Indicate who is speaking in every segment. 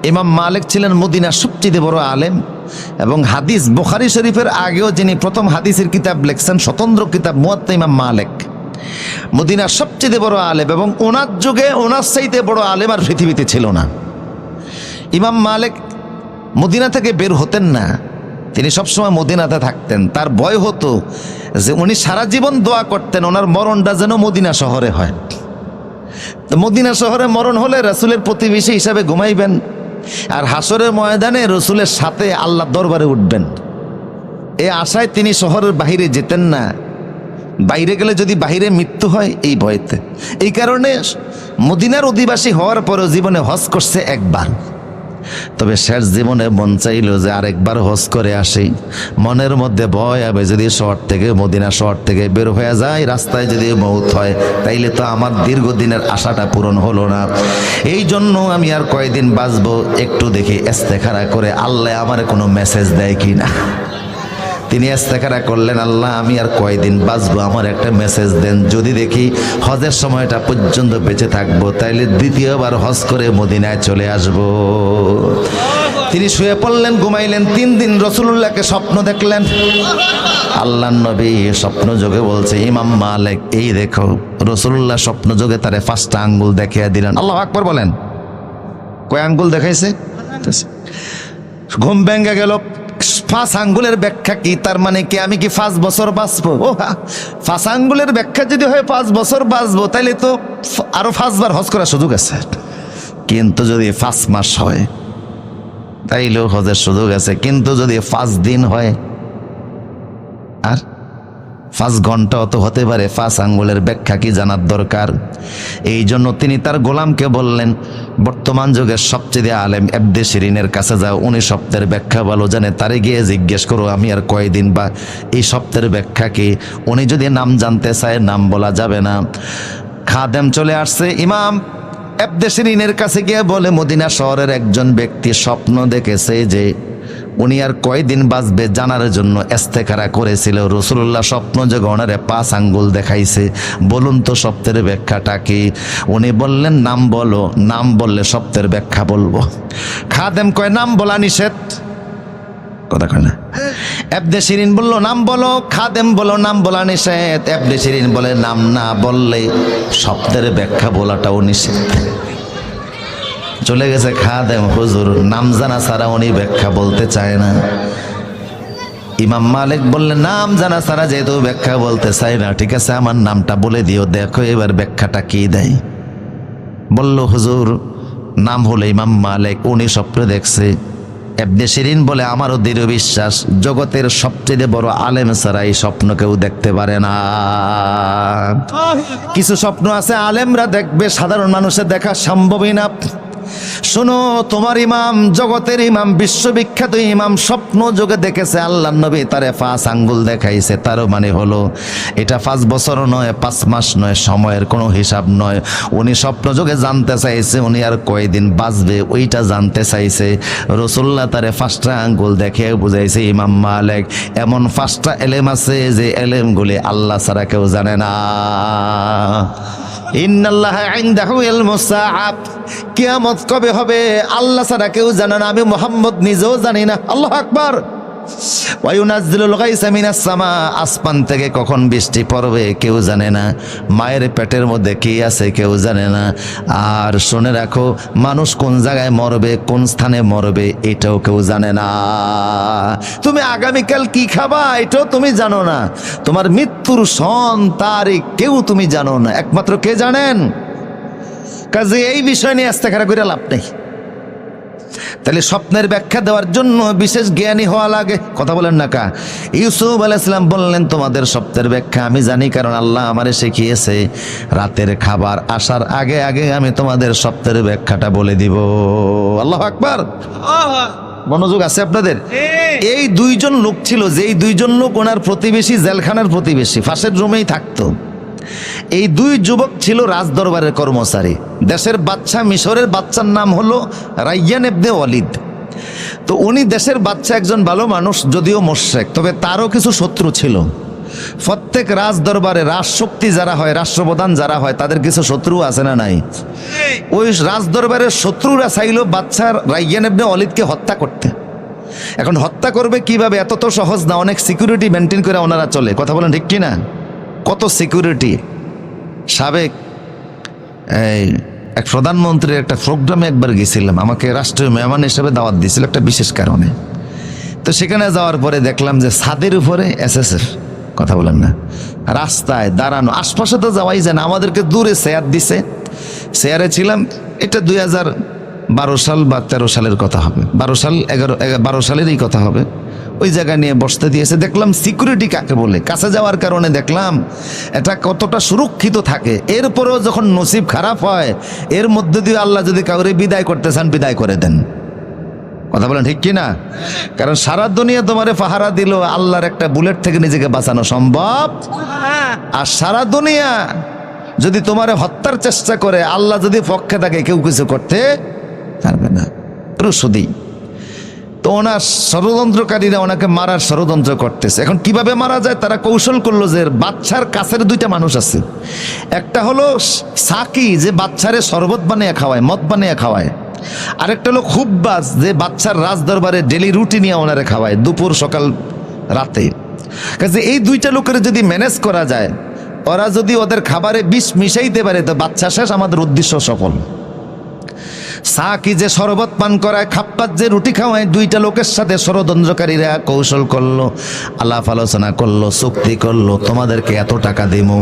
Speaker 1: ইমাম মালিক ছিলেন মদিনার সবচেয়ে বড় আলেম এবং হাদিস বুখারী শরীফের আগেও যিনি প্রথম হাদিসের কিতাব লিখছেন স্বতন্ত্র কিতাব মুয়াত্তা ইমাম মালিক, মদিনার সবচেয়ে বড় আলেম এবং ওনার যুগে ওনার চাইতে বড় আলেম আর পৃথিবীতে ছিল না। ইমাম মালিক মদিনা থেকে বের হতেন না, তিনি সবসময় মদিনাতে থাকতেন। তার ভয় হতো যে উনি সারা জীবন দোয়া করতেন ওনার মরণটা যেন মদিনা শহরে হয়। তো মদিনা শহরে মরণ হলে রাসূলের প্রতিবেশী হিসাবে ঘুমাইবেন আর হাসরের ময়দানে রাসূলের সাথে আল্লাহর দরবারে উঠবেন। এই আশায় তিনি শহরের বাইরে যেতেন না, বাইরে গেলে যদি বাইরে মৃত্যু হয় এই ভয়তে। এই কারণে মদিনার অধিবাসী হওয়ার পরেও জীবনে হজ করছে একবার। তবে শেষ জীবনে মন চাইল যে আরেকবার হজ করে আসি। মনের মধ্যে ভয় হবে যদি শহর থেকে মদিনা শহর থেকে বের হয়ে যায়, রাস্তায় যদি মৌত হয় তাইলে তো আমার দীর্ঘদিনের আশাটা পূরণ হলো না। এই জন্য আমি আর কয়দিন বাঁচবো একটু দেখি ইস্তেখারা করে আল্লাহ আমার কোনো মেসেজ দেয় কি না। তিনি ইস্তেখারা করলেন, আল্লাহ আমি আর কয়দিন বাঁচবো, আমার একটা মেসেজ দেন। যদি দেখি হজের সময়টা পর্যন্ত বেঁচে থাকবো তাইলে দ্বিতীয়বার হজ করে মদিনায় চলে আসব। তিনি শুয়ে পড়লেন, ঘুমাইলেন। 3 দিন রাসূলুল্লাহকে স্বপ্ন দেখলেন। আল্লাহর নবী স্বপ্ন যোগে বলছে, ইমাম মালিক এই দেখো। রাসূলুল্লাহ স্বপ্ন যোগে তারে 5টা আঙ্গুল দেখিয়ে দিলেন। আল্লাহু আকবার বলেন। কয় আঙ্গুল দেখাইছে? ঘুম ভেঙে গেল। 5 আঙ্গুলের ব্যাখ্যা কি? তার মানে কি আমি কি 5 বছর বাঁচবো? ও 5 আঙ্গুলের ব্যাখ্যা যদি হয় 5 বছর বাঁচবো তাইলে তো আরো 5 বার হজ করার সুযোগ আছে। কিন্তু যদি 5 মাস হয় তাইলেও হজের সুযোগ আছে। কিন্তু যদি 5 দিন হয় আর 5 ঘন্টাও তো হতে পারে। 5 আঙ্গুলের ব্যাখ্যা কি জানার দরকার। এই জন্য তিনি তার গোলামকে বললেন, বর্তমান যুগের সবচেয়ে আলেম ইবনে শিরিনের কাছে যাও, উনি শব্দের ব্যাখ্যা ভালো জানে, তারে গিয়ে জিজ্ঞেস করো আমি আর কয়দিন বা এই শব্দের ব্যাখ্যা কি। উনি যদি নাম জানতে চায় নাম বলা যাবে না। খাদেম চলে আসছে। ইমাম ইবনে শিরিনের কাছে গিয়ে বলে, মদিনা শহরের একজন ব্যক্তি স্বপ্ন দেখেছে যে উনি আর কয়দিন বাঁচবে জানার জন্য ইস্তেখারা করেছিল। রাসূলুল্লাহ স্বপ্ন যোগে ওনারে 5 আঙ্গুল দেখাইছে। বলুন তো শব্দের ব্যাখ্যাটা কি? উনি বললেন নাম বলো, নাম বললে শব্দের ব্যাখ্যা বলবো। খাদেম কয় নাম বলা নিষেধ। কথা কয় না। ইবনে শিরিন বলল নাম বলো, খাদেম বলো নাম বলা নিষেধ। ইবনে শিরিন বলে নাম না বললে শব্দের ব্যাখ্যা বলাটাও নিষেধ। চলে গেছে খাদেম। হুজুর নাম জানা ছাড়া উনি ব্যাখ্যা বলতে চায় না। ইমাম মালিক বললেন নাম জানা ছাড়া যেহেতু ব্যাখ্যা বলতে চায় না, ঠিক আছে আমার নামটা বলে দিও, দেখো এবার ব্যাখ্যাটা কি দেয়। বলল হুজুর নাম হলো ইমাম মালিক, উনি স্বপ্নে দেখছে। ইবনে শিরিন বলে আমারও দৃঢ় বিশ্বাস জগতের সবচেয়ে বড় আলেম ছাড়া এই স্বপ্ন কেউ দেখতে পারে না। কিছু স্বপ্ন আছে আলেমরা দেখবে, সাধারণ মানুষের দেখা সম্ভবই না। শোনো, তোমার ইমাম, জগতের ইমাম, বিশ্ববিখ্যাত ইমাম স্বপ্ন যোগে দেখেছে আল্লাহর নবী তারে 5 আঙ্গুল দেখাইছে। তারও মানে হলো এটা 5 বছর নয়, 5 মাস নয়, সময়ের কোনো হিসাব নয়। উনি স্বপ্ন যোগে জানতে চাইছে উনি আর কয়দিন বাঁচবে ওইটা জানতে চাইছে। রাসূলুল্লাহ তারে 5টা আঙ্গুল দেখে বুঝাইছে ইমাম মালিক এমন 5টা এলেম আছে যে এলেমগুলি আল্লাহ ছাড়া কেউ জানে না। ইন্নাল্লাহা ইনদাহু ইলমুস সাআহ, কিয়ামত কবে হবে আল্লাহ ছাড়া কেউ জানে না, আমি মুহাম্মদ নিজেও জানি না। আল্লাহু আকবার। ওয়া ইউনাজ্জিলুল গায়সা মিনাস সামা, আসমান থেকে কখন বৃষ্টি পড়বে কেউ জানে না। মায়ের পেটের মধ্যে কি আছে কেউ জানে না। আর শুনে রাখো, মানুষ কোন জায়গায় মরবে, কোন স্থানে মরবে এটাও কেউ জানে না। তুমি আগামীকাল কি খাবা এটাও তুমি জানো না। তোমার মৃত্যুর সন তারিখ কেউ তুমি জানো না, একমাত্র কে জানেন। কাজে এই বিষয় নিয়ে ইস্তেখারা করে লাভ নেই। তাহলে স্বপ্নের ব্যাখ্যা দেওয়ার জন্য বিশেষ জ্ঞানী হওয়া লাগে। কথা বলেন না কা? ইউসুফ আলাইহিস সালাম বললেন তোমাদের স্বপ্নের ব্যাখ্যা আমি জানি, কারণ আল্লাহ আমারে শিখিয়েছে। রাতের খাবার আসার আগে আগে আমি তোমাদের স্বপ্নের ব্যাখ্যাটা বলে দিব। আল্লাহু আকবার। মনোযোগ আছে আপনাদের? এই 2 জন লোক ছিল, যেই 2 জন লোক ওনার প্রতিবেশী, জেলখানার প্রতিবেশী, ফাঁসের রুমেই থাকতো। এই 2 যুবক ছিল রাজদরবারের কর্মচারী। দেশের বাদশা, মিশরের বাদশার নাম হলো রাইয়ান ইবনে ওয়ালিদ। তো উনি দেশের বাদশা, একজন ভালো মানুষ, যদিও মুশরিক, তবে তারও কিছু শত্রু ছিল। প্রত্যেক রাজ দরবারে রাজশক্তি যারা হয়, রাষ্ট্রপ্রধান যারা হয়, তাদের কিছু শত্রু আছে না নাই? ওই রাজ দরবারের শত্রুরা চাইল বাচ্চার রায়্যান ইবনে ওয়ালিদকে হত্যা করতে। এখন হত্যা করবে কিভাবে? এত তো সহজ না, অনেক সিকিউরিটি মেনটেন করে ওনারা চলে। কথা বলেন ঠিক কিনা? কত সিকিউরিটি। সাবেক এই এক প্রধানমন্ত্রীর একটা প্রোগ্রামে একবার গেছিলাম, আমাকে রাষ্ট্রীয় মেহমান হিসেবে দাওয়াত দিয়েছিল একটা বিশেষ কারণে। তো সেখানে যাওয়ার পরে দেখলাম যে ছাদের উপরে এসএসের, কথা বলেন না, রাস্তায় দাঁড়ানো, আশপাশে তো যাওয়াই যায় না, আমাদেরকে দূরে চেয়ার দিছে। চেয়ারে ছিলাম, এটা 2012 সাল বা 13 সালের কথা হবে, 12 সালেরই কথা হবে। ওই জায়গায় নিয়ে বসতে দিয়েছে। দেখলাম সিকিউরিটি কাকে বলে, কাছে যাওয়ার কারণে দেখলাম এটা কতটা সুরক্ষিত থাকে। এরপরেও যখন নসিব খারাপ হয়, এর মধ্যে দিয়ে আল্লাহ যদি কাউরে বিদায় করতে চান, বিদায় করে দেন। কথা বলেন ঠিক কিনা? কারণ সারা দুনিয়া তোমারে পাহারা দিল, আল্লাহর একটা বুলেট থেকে নিজেকে বাঁচানো সম্ভব? আর সারা দুনিয়া যদি তোমারে হত্যার চেষ্টা করে, আল্লাহ যদি পক্ষে থাকে, কেউ কিছু করতে পারবে না। রসুদি তো ওনার ষড়যন্ত্রকারীরা ওনাকে মারার ষড়যন্ত্র করতেছে। এখন কিভাবে মারা যায়? তারা কৌশল করলো যে বাচ্চার কাছের দুইটা মানুষ আছে, একটা হলো সাকি, যে বাচ্চারে শরবত বানিয়ে খাওয়ায়, মদ বানিয়ে খাওয়ায়, আরেকটা হলো খুববাজ, যে বাচ্চার রাজ দরবারে ডেলি রুটি নিয়ে ওনারে খাওয়ায় দুপুর সকাল রাতে। কাজে এই দুইটা লোকের যদি ম্যানেজ করা যায়, ওরা যদি ওদের খাবারে বিষ মিশাইতে পারে, তো বাচ্চা শেষ, আমাদের উদ্দেশ্য সফল। সাকি যে শরবত পান করায়, খাপ্পাত যে রুটি খাওয়ায়, দুইটা লোকের সাথে ষড়যন্ত্রকারীরা কৌশল করলো, আলাপ আলোচনা করলো, চুক্তি করলো, তোমাদেরকে এত টাকা দিমু,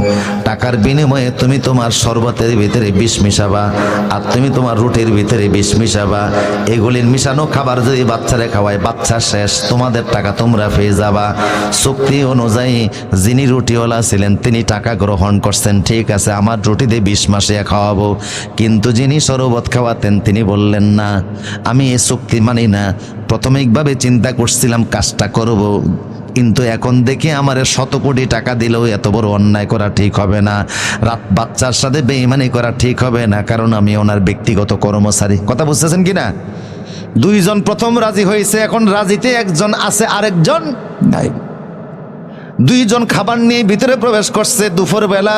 Speaker 1: টাকার বিনিময়ে তুমি তোমার শরবতের ভিতরে বিষ মিশাবা, আর তুমি তোমার রুটির ভিতরে বিষ মিশাবা। এগুলির মিশানো খাবার যদি বাচ্চারে খাওয়ায়, বাচ্চা শেষ, তোমাদের টাকা তোমরা পেয়ে যাবা। চুক্তি অনুযায়ী যিনি রুটিওয়ালা ছিলেন তিনি টাকা গ্রহণ করছেন, ঠিক আছে, আমার রুটিতে বিষ মাসিয়া খাওয়াবো। কিন্তু যিনি শরবত খাওয়াতেন তিনি বললেন, না, আমি এ চুক্তি মানি না। প্রাথমিকভাবে চিন্তা করছিলাম কাজটা করব, কিন্তু এখন দেখি আমার 100 কোটি টাকা দিলেও এত বড় অন্যায় করা ঠিক হবে না, রাত বাচ্চার সাথে বেঈমানি করা ঠিক হবে না, কারণ আমি ওনার ব্যক্তিগত কর্মচারী। কথা বুঝতেছেন কিনা? দুইজন প্রথম রাজি হয়েছে, এখন রাজিতে একজন আছে, আরেকজন নাই। দুইজন খাবার নিয়ে ভিতরে প্রবেশ করছে দুপুরবেলা,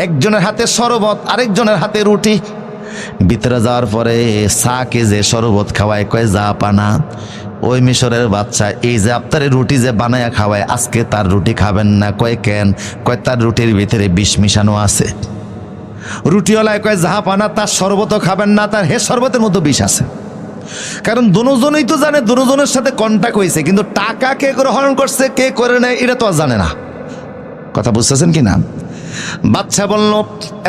Speaker 1: একজনের হাতে শরবত, আরেকজনের হাতে রুটি। ভিতরে যাওয়ার পরে সাকে যে শরবত খাওয়ায়, কয় যা পানা, ওই মিশরের বাচ্চা এই যে আপনার রুটি যে বানায়া খাওয়ায়, আজকে তার রুটি খাবেন না। কয় কেন? কয় তার রুটির ভিতরে বিষ মিশানো আছে। রুটিওয়ালায় কয় যাহা পানা, তার শরবতও খাবেন না, তার হে শরবতের মধ্যে বিষ আছে। কারণ দুজনেই তো জানে দুজনের সাথে কন্ট্যাক্ট হয়েছে, কিন্তু টাকা কে গ্রহণ করছে, কে করে নেয়, এটা তো আর জানে না। কথা বুঝতেছেন কিনা? বাচ্চা বলল,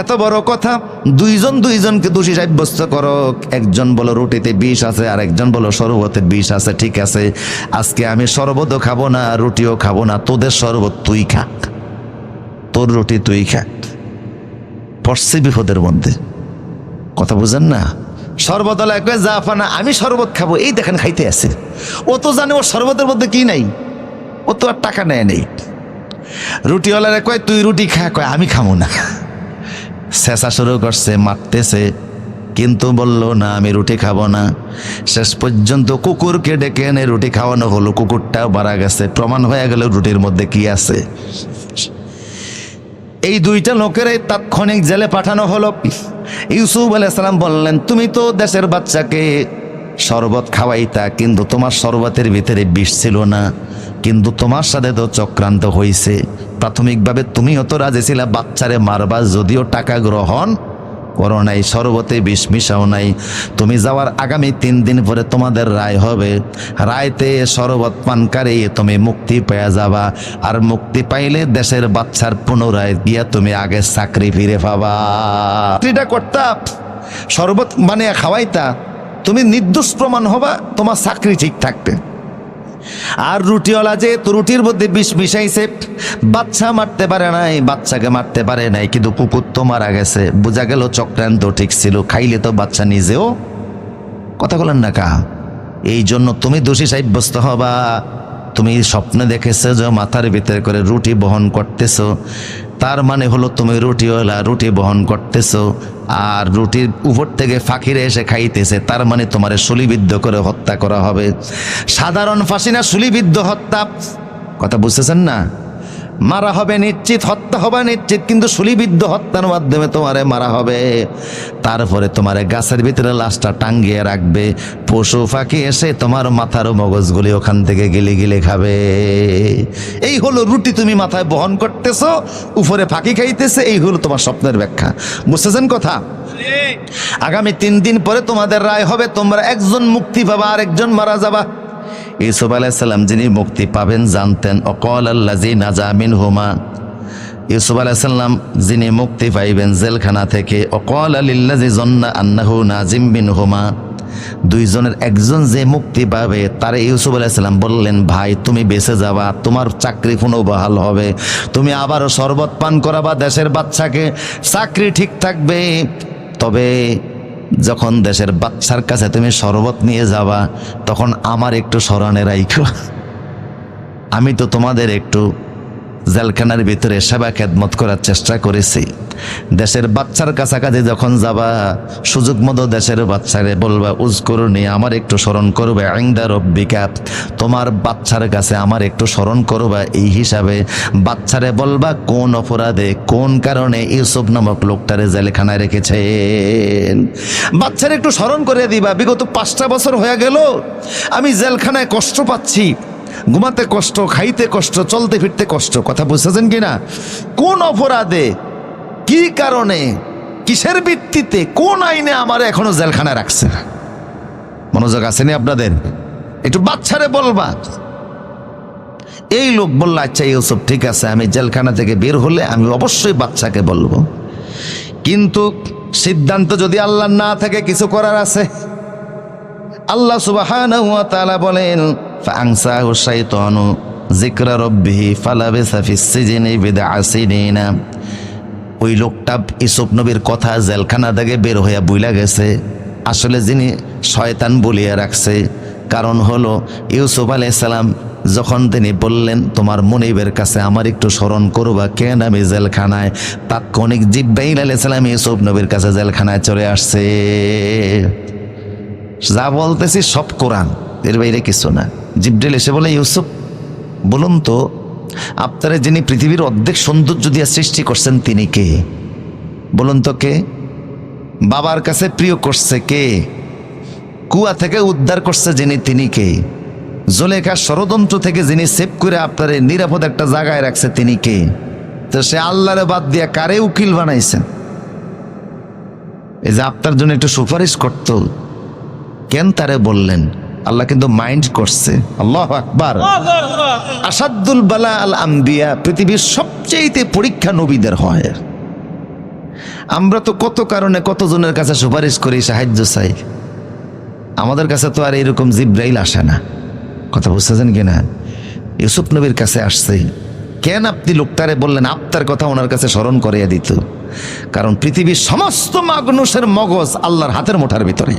Speaker 1: এত বড় কথা, দুইজনকে দোষী সাব্যস্ত করো। একজন বলো রুটিতে বিষ আছে, আর একজন বলো শরবতে বিষ আছে। ঠিক আছে, আজকে আমি শরবতও খাবো না, রুটিও খাবো না, তোদের শরবত তুই খা, তোর রুটি তুই খা। পড়ছে বিপদের মধ্যে। কথা বুঝেন না? শরবত কয় যা ফানা, আমি শরবত খাবো, এই দেখেন খাইতে আছে। ও তো জানে ওর শরবতের মধ্যে কি নাই, ও তো আর টাকা নেয় নেই। রুটিওয়ালারে কয় তুই রুটি খা, কয় আমি খাবো না। চেঁচা শুরু করছে, মারতেছে, কিন্তু বললো না আমি রুটি খাবো না। শেষ পর্যন্ত কুকুরকে ডেকে এনে রুটি খাওয়ানো হলো, কুকুরটাও মারা গেছে, প্রমাণ হয়ে গেল রুটির মধ্যে কি আছে। এই দুইটা লোকেরাই তাৎক্ষণিক জেলে পাঠানো হলো। ইউসুফ আলাইহিস সালাম বললেন, তুমি তো দেশের বাচ্চাকে শরবত খাওয়াইতা, কিন্তু তোমার শরবতের ভিতরে বিষ ছিল না, কিন্তু তোমার সাথে তো চক্রান্ত হয়েছে। প্রাথমিকভাবে তুমিও তো রাজি ছিলা বাচ্চারে মারবা, যদিও টাকা গ্রহণ করো নাই, শরবতে বিষ মিশাও নাই। তুমি যাওয়ার আগামী 3 দিন পরে তোমাদের রায় হবে, রায়তে শরবত পানকারী তুমি মুক্তি পেয়ে যাবা, আর মুক্তি পাইলে দেশের বাচ্চার পুনরায় গিয়া তুমি আগে চাকরি ফিরে পাবা। চাকরিটা করতা, শরবত বানিয়ে খাওয়াইতা, তুমি নির্দোষ প্রমাণ হবা, তোমার চাকরি ঠিক থাকবে। আর রুটিওয়ালা যে তো রুটির মধ্যে বিষ মিশাইছে, বাচ্চা মারতে পারে নাই, বাচ্চাকে মারতে পারে নাই, কিন্তু কুকুর তো মারা গেছে। বোঝা গেল চক্রান্ত ঠিক ছিল, খাইলে তো বাচ্চা নিজেও। কথা বলেন না কা? এই জন্য তুমি দোষী সাব্যস্ত হবা। তুমি স্বপ্নে দেখেছো যে মাথার ভিতরে করে রুটি বহন করতেছো, তার মানে হলো তুমি রুটিওয়ালা, রুটি বহন করতেছো, আর রুটির উপর থেকে ফাঁকিরে এসে খাইতেছে, তার মানে তোমার শুলিবিদ্ধ করে হত্যা করা হবে। সাধারণ ফাঁসি না, শুলিবিদ্ধ হত্যা। কথা বুঝতেছেন না? মারা হবে নিশ্চিত, হত্যা হবে নিশ্চিত, কিন্তু শুলিবিদ্ধ হত্যার মাধ্যমে তোমারে মারা হবে। তারপরে তোমারে গাছের ভিতরে লাশটা টাঙ্গিয়ে রাখবে, পশু পাখি এসে তোমার মাথার মগজগুলি ওখান থেকে গিলে গিলে খাবে। এই হলো রুটি তুমি মাথায় বহন করতেছো, উপরে ফাঁকি খাইতেছে। এই হলো তোমার স্বপ্নের ব্যাখ্যা। বুঝতেছেন কথা? আগামী 3 দিন পরে তোমাদের রায় হবে, তোমরা একজন মুক্তি পাবা, আরেকজন মারা যাবা। ইউসুফ আলাইহিস সালাম যিনি মুক্তি পাবেন জানতেন। অকল আল্লাযী নাজা মিনহুমা, ইউসুফ আলাইহিস সালাম যিনি মুক্তি পাইবেন জেলখানা থেকে। অকল লিল্লাযী যন্না আন্নাহু নাজিম মিনহুমা, দুইজনের একজন যে মুক্তি পাবে তারে ইউসুফ আলাইহিস সালাম বললেন, ভাই তুমি বেঁচে যাবা, তোমার চাকরি পুনর্বহাল হবে, তুমি আবারও শরবত পান করাবা দেশের বাচ্চাকে, চাকরি ঠিক থাকবে। তবে যখন দেশের বাচ্চার কাছে তুমি শরবত নিয়ে যাবা তখন আমার একটু স্মরণে রাইখো, আমি তো তোমাদের একটু জেলখানার ভিতরে সেবা খেদমত করার চেষ্টা করেছি। দেশের বাচ্চার কাছাকাছি যখন যাবা সুযোগ মতো দেশের বাচ্চারে বলবা, উযকুরনি, আমার একটু স্মরণ করবে, ইনদা রব্বিকা, তোমার বাচ্চার কাছে আমার একটু স্মরণ করবা। এই হিসাবে বাচ্চারে বলবা কোন অপরাধে কোন কারণে ইউসুফ নামক লোকটারে জেলখানায় রেখেছেন। বাচ্চারে একটু স্মরণ করে দিবা, বিগত 5টা বছর হয়ে গেল আমি জেলখানায় কষ্ট পাচ্ছি, ঘুমাতে কষ্ট, খাইতে কষ্ট, চলতে ফিরতে কষ্ট। কথা বুঝতেছেন কিনা? কোন অপরাধে, কি কারণে, কিসের ভিত্তিতে, কোন আইনে আমার এখনো জেলখানায় রাখছে? মনোযোগ আসেনি আপনাদের? একটু বাচ্চারে বলবা। এই লোক বলল, আচ্ছা ইউসুফ ঠিক আছে, আমি জেলখানা থেকে বের হলে আমি অবশ্যই বাচ্চাকে বলবো, কিন্তু সিদ্ধান্ত যদি আল্লাহ না থাকে কিছু করার আছে। আল্লাহ সুবহানাহু ওয়া তাআলা বলেন, ফাআনসাহু শাইতানু যিকরা রাব্বিহি ফালাবিসা ফিস সিজনি বিদআ সিনিনা। ওই লোকটা ইউসুফ নবীর কথা জেলখানা থেকে বের হইয়া বুইলা গেছে। আসলে যিনি শয়তান বলিয়া রাখছে, কারণ হলো ইউসুফ আলাইহিস সালাম যখন তিনি বললেন তোমার মুনিবের কাছে আমার একটু স্মরণ করবা, কেন আমি জেলখানায়, তাৎক্ষণিক জিব্রাইল আলাইহিস সালাম ইউসুফ নবীর কাছে জেলখানায় চলে আসছে। যা বলতেছি সব কোরআন, এর বাইরে কিছু না। জিব্রাইল এসে বলে, ইউসুফ বলুন তো, আপনারা যিনি পৃথিবীর অর্ধেক সৌন্দর্য দিয়ে সৃষ্টি করছেন তিনি কে? বলুন তো কে? বাবার কাছে প্রিয় করছে কে? কুয়া থেকে উদ্ধার করছে যিনি তিনি কে? জুলেখার ষড়যন্ত্র থেকে যিনি সেভ করে আপনারে নিরাপদ একটা জায়গায় রাখছে তিনি কে? তো সে আল্লাহরে বাদ দিয়া কারে উকিল বানাইছেন? এই যে আপনার জন্য একটু সুপারিশ করত, কেন তারে বললেন? আল্লাহ কিন্তু মাইন্ড করছে। আল্লাহু আকবার। আসাদুল বালা আল আম্বিয়া, পৃথিবীর সবচেয়ে পরীক্ষা নবীদের হয়। আমরা তো কত কারণে কতজনের কাছে সুপারিশ করি, সাহায্য চাই, আমাদের কাছে তো আর এরকম জিব্রাইল আসে না। কথা বুঝতেছেন কিনা? ইউসুফ নবীর কাছে আসছে, কেন আপনি লোকটারে বললেন আপনার কথা ওনার কাছে স্মরণ করিয়ে দিত? কারণ পৃথিবীর সমস্ত মানুষের মগজ আল্লাহর হাতের মুঠার ভিতরে।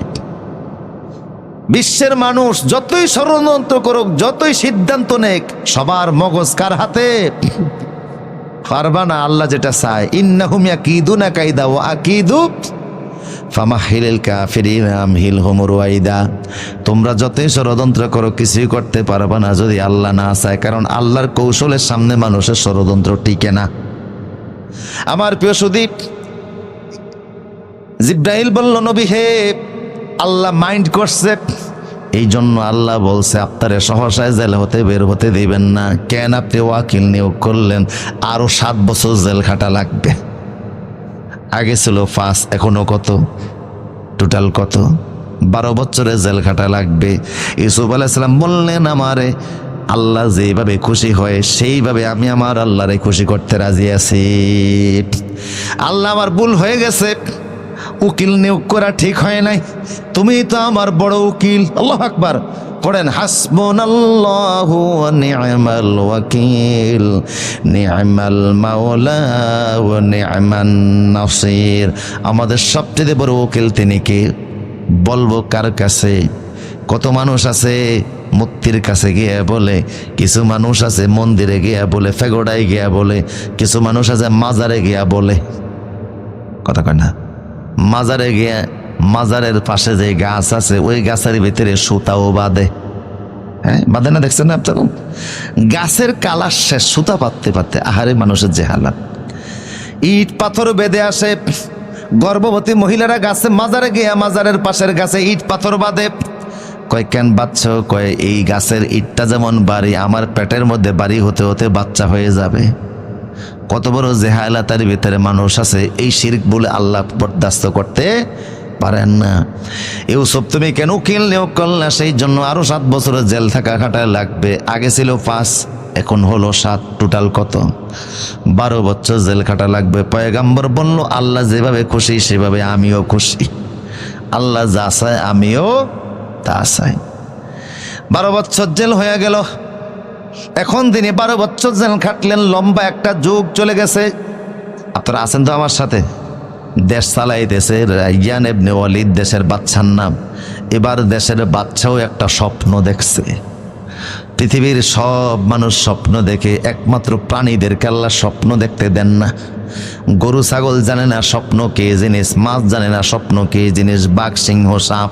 Speaker 1: বিশ্বের মানুষ যতই ষড়যন্ত্র করুক, যতই সিদ্ধান্ত নেক, সবার মগজ কার হাতে? পারবা না। আল্লাহ যেটা চায়, ইন্নাহুম ইয়াকিদুনা কাইদা ওয়া আকিদু ফামাহিলিল কাফিরিনা আমহিলহুম রুয়াইদা। তোমরা যতই ষড়যন্ত্র করো কিছুই করতে পারবা না যদি আল্লাহ না চায়, কারণ আল্লাহর কৌশলের সামনে মানুষের ষড়যন্ত্র টিকে না। আমার প্রিয় সুদীপ, জিব্রাইল বলল, নবী হে, আল্লাহ মাইন্ড করছে, এই জন্য আল্লাহ বলছে আপনারে সহসায় জেল হতে বের হতে দিবেন না। কেন? আপনি ওয়াকিল নিয়োগ করলেন, আরো 7 বছর জেল খাটা লাগবে। আগে ছিল 5, এখনো কত? টোটাল কত? 12 বছরের জেল খাটা লাগবে। ইউসুফ আলাইহিস সালাম বললেন, আমারে আল্লাহ যেভাবে খুশি হয় সেইভাবে আমি আমার আল্লাহরে খুশি করতে রাজি আছি। আল্লাহ আমার ভুল হয়ে গেছে, উকিল নিয়োগ করা ঠিক হয় নাই, তুমি তো আমার বড় উকিল। আল্লাহু আকবার। পড়েন, হাসবুনাল্লাহু ওয়া নি'মাল ওয়াকিল, নি'মাল মাওলা ওয়া নি'মান নাসির। আমাদের সবচেয়ে বড় উকিল তিনি কে? বলবো কার কাছে? কত মানুষ আছে মূর্তির কাছে গিয়ে বলে, কিছু মানুষ আছে মন্দিরে গিয়া বলে, ফেগোডায় গিয়া বলে, কিছু মানুষ আছে মাজারে গিয়া বলে। কথা কয় না? মাজারে গিয়া, মাজারের পাশে যে গাছ আছে ওই গাছের ভিতরে সুতাও বাঁধে। হ্যাঁ বাঁধে না, দেখছেন না আপনার? গাছের কালার শেষ, সুতা পাততে পাততে আহারে মানুষের যে হালাত। ইট পাথর বেঁধে আসে, গর্ভবতী মহিলারা গাছে মাজারে গিয়া মাজারের পাশের গাছে ইট পাথর বাঁধে। কয় কেন বাচ্চ? কয় এই গাছের ইটটা যেমন বাড়ি, আমার পেটের মধ্যে বাড়ি হতে হতে বাচ্চা হয়ে যাবে। কত বড় জেহালাতার ভিতরে মানুষ আছে, এই শিরক বলে আল্লাহ বরদাস্ত করতে পারেন না। ইউসুফ তুমি কেন কিনলেও করলা, সেই জন্য আরো 7 বছরের জেল থাকা খাটায় লাগবে। আগে ছিল 5, এখন হলো 7, টোটাল কত? 12 বছর জেল খাটা লাগবে। পয়গাম্বর বলল আল্লাহ যেভাবে খুশি সেভাবে আমিও খুশি, আল্লাহ যা চায় আমিও তা চাই। 12 বছর জেল হয়ে গেল। এখন তিনি 12 বছর জেল খাটলেন, লম্বা একটা যুগ চলে গেছে। আপনারা আছেন তো আমার সাথে? দেশ চালাইতেছে রাইয়ান ইবনে ওয়ালিদ, দেশের বাদশার নাম। এবার দেশের বাদশাও একটা স্বপ্ন দেখছে। পৃথিবীর সব মানুষ স্বপ্ন দেখে, একমাত্র প্রাণীদেরকে আল্লাহ স্বপ্ন দেখতে দেন না। গরু ছাগল জানে না স্বপ্ন কে জিনিস, মাছ জানে না স্বপ্ন কে জিনিস, বাঘ সিংহ সাপ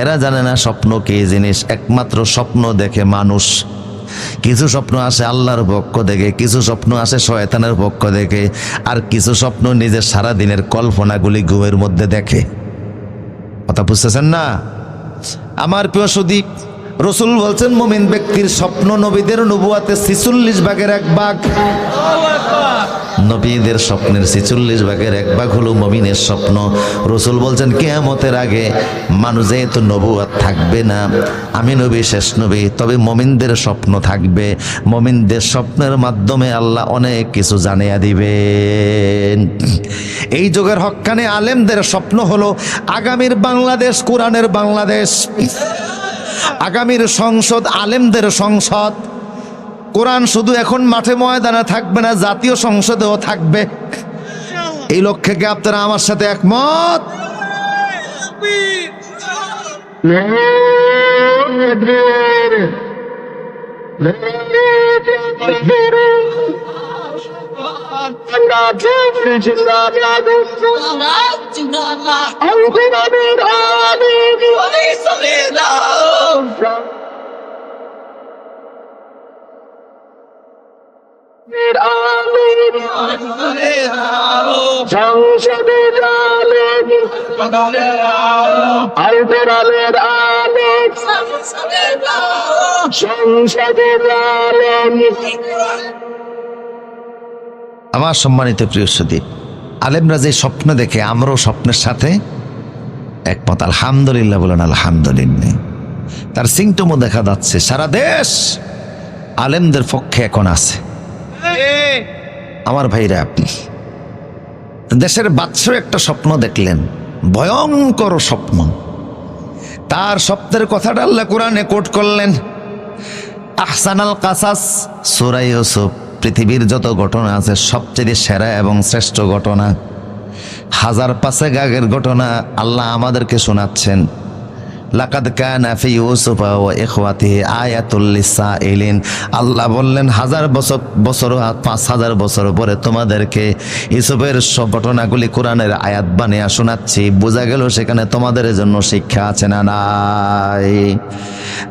Speaker 1: এরা জানে না স্বপ্ন কে জিনিস। একমাত্র স্বপ্ন দেখে মানুষ। কিছু স্বপ্ন আসে আল্লাহর পক্ষ থেকে, কিছু স্বপ্ন আসে শয়তানের পক্ষ থেকে, আর কিছু স্বপ্ন নিজের সারাদিনের কল্পনাগুলি ঘুমের মধ্যে দেখে। কথা বুঝতেছেন না? আমার প্রিয় সুদী, রসুল বলছেন মুমিন ব্যক্তির স্বপ্ন নবীদের নবুয়াতে 46 ভাগের 1 ভাগ। নবীদের স্বপ্নের 46 ভাগের 1 ভাগ হলো মুমিনের স্বপ্ন। রসুল বলছেন কিয়ামতের আগে মানুষ যেহেতু নবুয়াত থাকবে না, আমি নবী শেষ নবী, তবে মুমিনদের স্বপ্ন থাকবে। মুমিনদের স্বপ্নের মাধ্যমে আল্লাহ অনেক কিছু জানিয়ে দিবেন। এই যুগের হক্কানি আলেমদের স্বপ্ন হলো আগামীর বাংলাদেশ কোরআনের বাংলাদেশ, আগামীর সংসদ আলেমদের সংসদ। কোরআন শুধু এখন মাঠে ময়দানে থাকবে না, জাতীয় সংসদেও থাকবে। এই লক্ষ্যে কি আপনারা আমার সাথে একমত? আমার সম্মানিত প্রিয় সুদী, আলেমরা যে স্বপ্ন দেখে আমরাও স্বপ্নের সাথে একমত। আলহামদুলিল্লাহ বলেন আলহামদুলিল্লাহ। তার সিমটমও দেখা যাচ্ছে, সারা দেশ আলেমদের পক্ষে এখন আছে। আমার ভাইরা, আপনি দেশের বাদশাহ একটা স্বপ্ন দেখলেন, ভয়ঙ্কর স্বপ্ন। তার স্বপ্নের কথাটা আল্লাহ কোরআনে কোট করলেন। আহসানাল কাসাস, সূরা ইউসুফ পৃথিবীর যত ঘটনা আছে সবচেয়ে সেরা এবং শ্রেষ্ঠ ঘটনা। 1000 পাশে গাগের ঘটনা আল্লাহ আমাদেরকে শোনাচ্ছেন। লাকাদ কানা ফি ইউসুফা ওয়া ইখওয়াতিহি আয়াতুল লিসাইলিন। আল্লাহ বললেন 1000 বছর 5000 বছর পরে তোমাদেরকে ইউসুফের সব ঘটনাগুলি কোরআনের আয়াত বানিয়ে শোনাচ্ছি। বোঝা গেল সেখানে তোমাদের জন্য শিক্ষা আছে না নাই?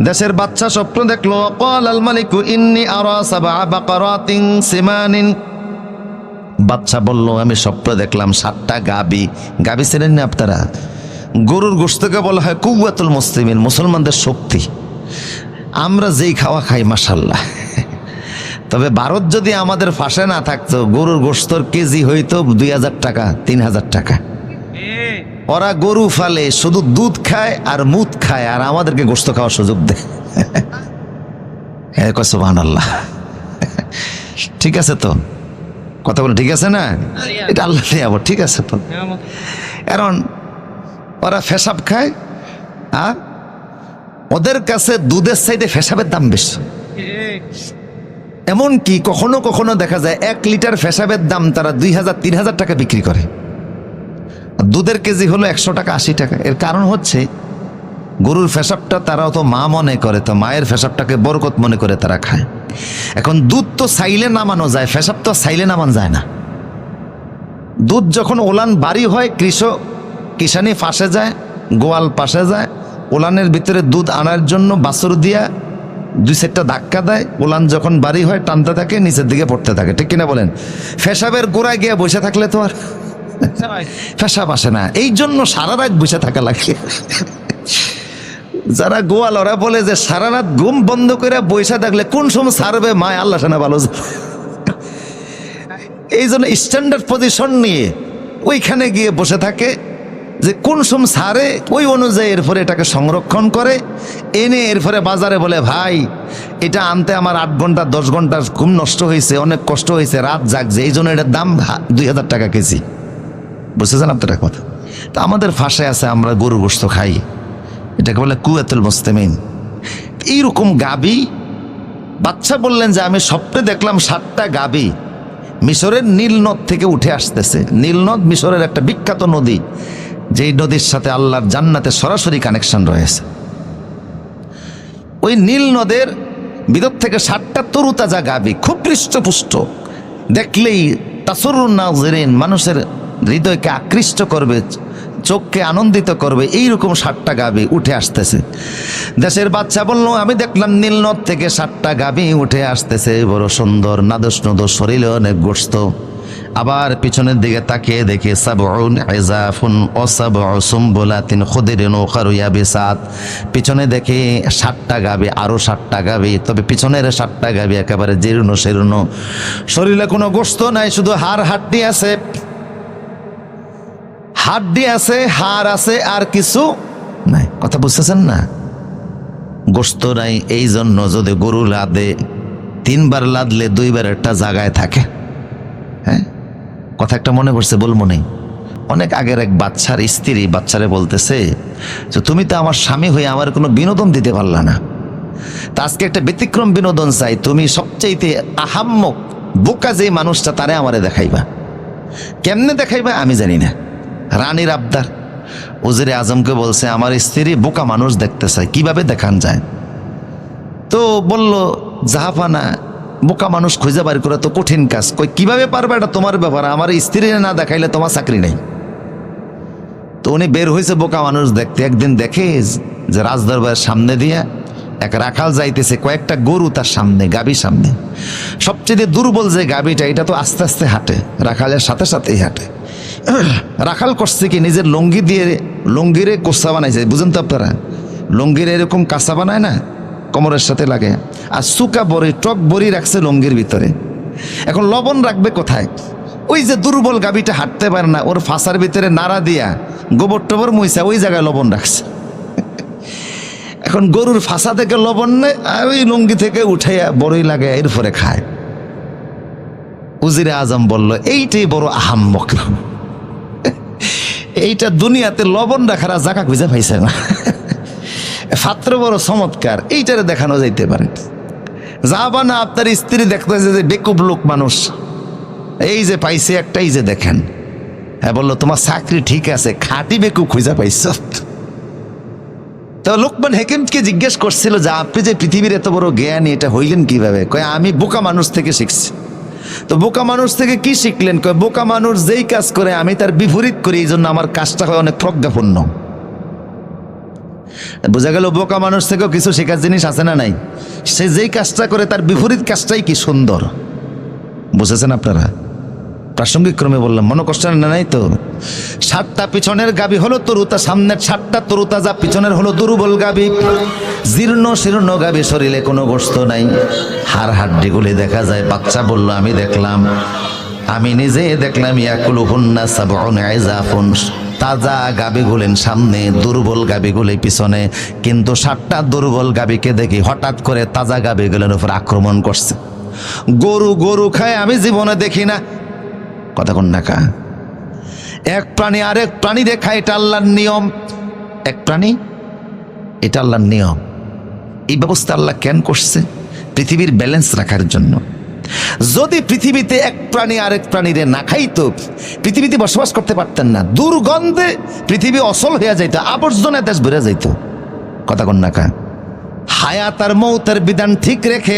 Speaker 1: দেশের বাচ্চা স্বপ্ন দেখলো, ক্বালাল মালিকু ইন্নী আরা সাবআ বাকারাতিন সিমানিন। বাচ্চা বলল আমি স্বপ্ন দেখলাম 7টা গাবি। গাবি চেনেন না আপনারা? গরুর গোশতকে বলা হয় কুওয়াতুল মুসলিমিন, মুসলমানদের শক্তি। আমরা যেই খাওয়া খাই মাশাআল্লাহ, তবে ভারত যদি আমাদের পাশে না থাকতো গরুর গোশতর কেজি হইতো 2000 টাকা 3000 টাকা। ওরা গরু ফালে, শুধু দুধ খায় আর মুদ খায়, আর আমাদেরকে গোশত খাওয়ার সুযোগ দেয়। হ্যাঁ, সুবহানাল্লাহ। ঠিক আছে তো কথা বলে, ঠিক আছে না? এটা আল্লাহ নিয়ামত, ঠিক আছে তো। কারণ ওরা পেশাব খায়, আর ওদের কাছে দুধের চাইতে পেশাবের দাম বেশি। এমন কি কখনো কখনো দেখা যায় 1 লিটার পেশাবের দাম তারা 2000-3000 টাকা বিক্রি করে। দুধের কেজি হলো 100 টাকা 80 টাকা। এর কারণ হচ্ছে গরুর পেশাবটা তারাও তো মা মনে করে, তো মায়ের পেশাবটাকে বরকত মনে করে তারা খায়। এখন দুধ তো চাইলে নামানো যায়, পেশাব তো চাইলে নামান যায় না। দুধ যখন ওলান বাড়ি হয়, কিষানি ফাঁসে যায়, গোয়াল পাশে যায়, ওলানের ভিতরে দুধ আনার জন্য বাছুর দিয়া দুই চারটা ধাক্কা দেয়, উলান যখন বাড়ি হয় টানতে থাকে, নিচের দিকে পড়তে থাকে, ঠিক কিনা বলেন? পেশাবের গোড়ায় গিয়ে বসে থাকলে তো আর পেশাব আসে না, এই জন্য সারা রাত বসে থাকা লাগে। যারা গোয়াল ওরা বলে যে সারা রাত ঘুম বন্ধ করে বসে থাকলে কোন সময় ছাড়বে মায় আল্লাহ সেনা ভালো। এই জন্য স্ট্যান্ডার্ড পজিশন নিয়ে ওইখানে গিয়ে বসে থাকে, যে কোন সময় ছাড়ে ওই অনুযায়ী এরপরে এটাকে সংরক্ষণ করে এনে এরপরে বাজারে বলে ভাই এটা আনতে আমার 8 ঘন্টা 10 ঘন্টার ঘুম নষ্ট হয়েছে, অনেক কষ্ট হয়েছে, রাত জাগছে, এই জন্য এটার দাম 2000 টাকা কেজি। বুঝতেছেন আপনারা কথা? তা আমাদের ভাষায় আছে আমরা গরু গোশত খাই, এটাকে বলে কুয়াতুল মুসলিমিন। এইরকম গাবি বাচ্চা বললেন যে আমি স্বপ্নে দেখলাম 7টা গাবি মিশরের নীল নদ থেকে উঠে আসতেছে। নীল নদ মিশরের একটা বিখ্যাত নদী, যেই নদীর সাথে আল্লাহর জান্নাতে সরাসরি কানেকশন রয়েছে। ওই নীল নদের ভিতর থেকে 7টা তরুতাজা গাবি, খুব হৃষ্টপুষ্ট, দেখলেই তাসরুন নাযিরিন, মানুষের হৃদয়কে আকৃষ্ট করবে, চোখকে আনন্দিত করবে, এইরকম 7টা গাবি উঠে আসতেছে। দেশের বাচ্চা বলল আমি দেখলাম নীল নদ থেকে 7টা গাবি উঠে আসতেছে, বড় সুন্দর, নাদুস নদুস, শরীরে অনেক গোশত। আবার পিছনের দিকে তাকিয়ে দেখে সাবউন ইজাফুন ও সাবউ সুমবুলাতিন খুদরিন উখরু ইয়াবিসাত, পিছনে দেখে 7টা গাবি, আরো 7টা গাবি, তবে পিছনের 7টা গাবি একেবারে জীর্ণ শীর্ণ, শরীরে কোনো গোশত নাই, শুধু হাড় হাড্ডি আছে, হাড্ডি আছে, হাড় আছে, আর কিছু নাই। কথা বুঝতেছেন না? গোশত নাই, এই জন্য যদি গরু লাদে 3বার লাদলে 2বার একটা জায়গায় থাকে। হ্যাঁ, কথা একটা মনে পড়ছে, বলবো নেই। অনেক আগের এক বাচ্চার স্ত্রী বাচ্চারে বলতেছে যে তুমি তো আমার স্বামী হয়ে আমার কোনো বিনোদন দিতে পারলা না, তা আজকে একটা ব্যতিক্রম বিনোদন চাই, তুমি সবচাইতে আহাম্মক বোকা যে মানুষটা তারে আমারে দেখাইবা। কেমনে দেখাইবা আমি জানি না। রানীর আবদার, উজিরে আজমকে বলছে আমার স্ত্রী বোকা মানুষ দেখতে চায়, কিভাবে দেখান যায়? তো বলল জাহাপানা, বোকা মানুষ খুঁজে বার করা তো কঠিন কাজ। কই কিভাবে পারবে? এটা তোমার ব্যাপার, আমার স্ত্রী না দেখাইলে তোমার চাকরি নেই। তো উনি বের হয়েছে বোকা মানুষ দেখতে। একদিন দেখে যে রাজদরবারের সামনে দিয়ে এক রাখাল যাইতেছে, কয়েকটা গরু তার সামনে, গাবির সামনে। সবচেয়ে দুর্বল যে গাবিটা, এটা তো আস্তে আস্তে হাঁটে, রাখালের সাথে সাথেই হাঁটে। রাখাল করছে কি, নিজের লুঙ্গি দিয়ে লুঙ্গিরে কোসা বানাইছে, বুঝেন তো আপনারা? লুঙ্গির এরকম কাঁচা বানায় না, কোমরের সাথে লাগে, আর সুকা বড়ি, টক বড়ি রাখছে লুঙ্গির ভিতরে। এখন লবণ রাখবে কোথায়? ওই যে দুর্বল গাবিটা হাঁটতে পারে না, ওর ফাঁসার ভিতরে নাড়া দিয়া গোবর টোবর মুইসা ওই জায়গায় লবণ রাখছে। এখন গরুর ফাঁসা থেকে লবণ নেয় আর ওই লুঙ্গি থেকে উঠাইয়া বড়ই লাগে, এরপরে খায়। উজিরে আজম বলল এইটাই বড় আহাম্মক, এইটা দুনিয়াতে লবণ রাখার জায়গা খুঁজে পাইছে না। পাত্র বড় চমৎকার, এইটারে দেখানো যাইতে পারে। যাবা না আপনার স্ত্রী দেখতেছে যে বেকুব লোক মানুষ, এই যে পাইছে একটা, এই যে দেখেন। হ্যাঁ, বললো তোমার চাকরি ঠিক আছে, খাঁটি বেকুব খুঁজে পাইছ। তো লোকমান হাকিমকে জিজ্ঞেস করছিল যে আপনি যে পৃথিবীর এত বড় জ্ঞানী, এটা হইলেন কিভাবে? কয় আমি বোকা মানুষ থেকে শিখছি। তো বোকা মানুষ থেকে কি শিখলেন? কয় বোকা মানুষ যেই কাজ করে আমি তার বিপরীত করি, এই জন্য আমার কাজটা হয় অনেক প্রজ্ঞাপূর্ণ। বোঝা গেল বোকা মানুষ থেকেও কিছু শেখার জিনিস আছে না নাই? সে যেই কাজটা করে তার বিপরীত কাজটাই কি সুন্দর। বুঝেছেন আপনারা? প্রাসঙ্গিক ক্রমে বললাম, মনে কষ্ট নাই তো? 7টা পিছনের গাবি হলো তরুতা, সামনের 7টা তরুতা যা, পিছনের হলো দুর্বল গাবি, জীর্ণ শীর্ণ গাবি, শরীরে কোনো গোশত নাই, হাড় হাড্ডিগুলি দেখা যায়। বাচ্চা বলল আমি দেখলাম, আমি নিজে দেখলাম, ইয়াকুলুহুন্না সাবউন ইজাফুন, তাজা গাবিগুলেন সামনে, দুর্বল গাবিগুলি পিছনে। কিন্তু 7টা দুর্বল গাবিকে দেখি হঠাৎ করে তাজা গাবিগুলোর উপর আক্রমণ করছে। গরু গরু খায় আমি জীবনে দেখি না। কথা কোন না কা? এক প্রাণী আরেক প্রাণী দেখায়, এটা আল্লাহর নিয়ম। এক প্রাণী, এটা আল্লাহর নিয়ম। এই ব্যবস্থা আল্লাহ কেন করছে? পৃথিবীর ব্যালেন্স রাখার জন্য। যদি পৃথিবীতে এক প্রাণী আরেক প্রাণীরে না খাইতো, পৃথিবীতে বসবাস করতে পারতেন না। দুর্গন্ধে পৃথিবী অচল হয়ে যাইত, আবর্জনা দেশ ভরে যাইত। কথা কোন না কা? হায়াত আর মৌতের বিধান ঠিক রেখে,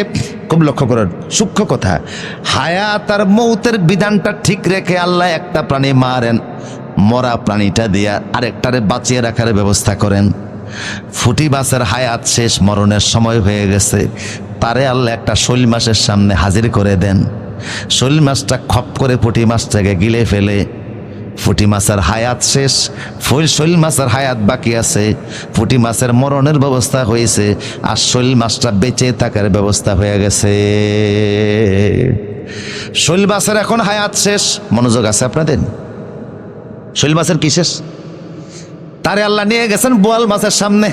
Speaker 1: খুব লক্ষ্য করেন, সূক্ষ্ম কথা, হায়াত আর মৌতের বিধানটা ঠিক রেখে আল্লাহ একটা প্রাণী মারেন, মরা প্রাণীটা দিয়া আরেকটারে বাঁচিয়ে রাখার ব্যবস্থা করেন। ফুটি মাছের হায়াত শেষ, মরণের সময় হয়ে গেছে। তারে আল্লাহ একটা শৈল মাছের সামনে হাজির করে দেন। শৈল মাছটা খপ করে পুঁটি মাছটাকে গিলে ফেলে। পুঁটি মাছের হায়াত শেষ, শৈল মাছের হায়াত বাকি আছে। পুঁটি মাছের মরণের ব্যবস্থা হয়েছে, আর শৈল মাছটা বেঁচে থাকার ব্যবস্থা হয়ে গেছে। শৈল মাছের এখন হায়াত শেষ। মনোযোগ আছে আপনাদের? শৈল মাছের কি শেষ? তারে আল্লাহ নিয়ে গেছেন বোয়াল মাছের সামনে।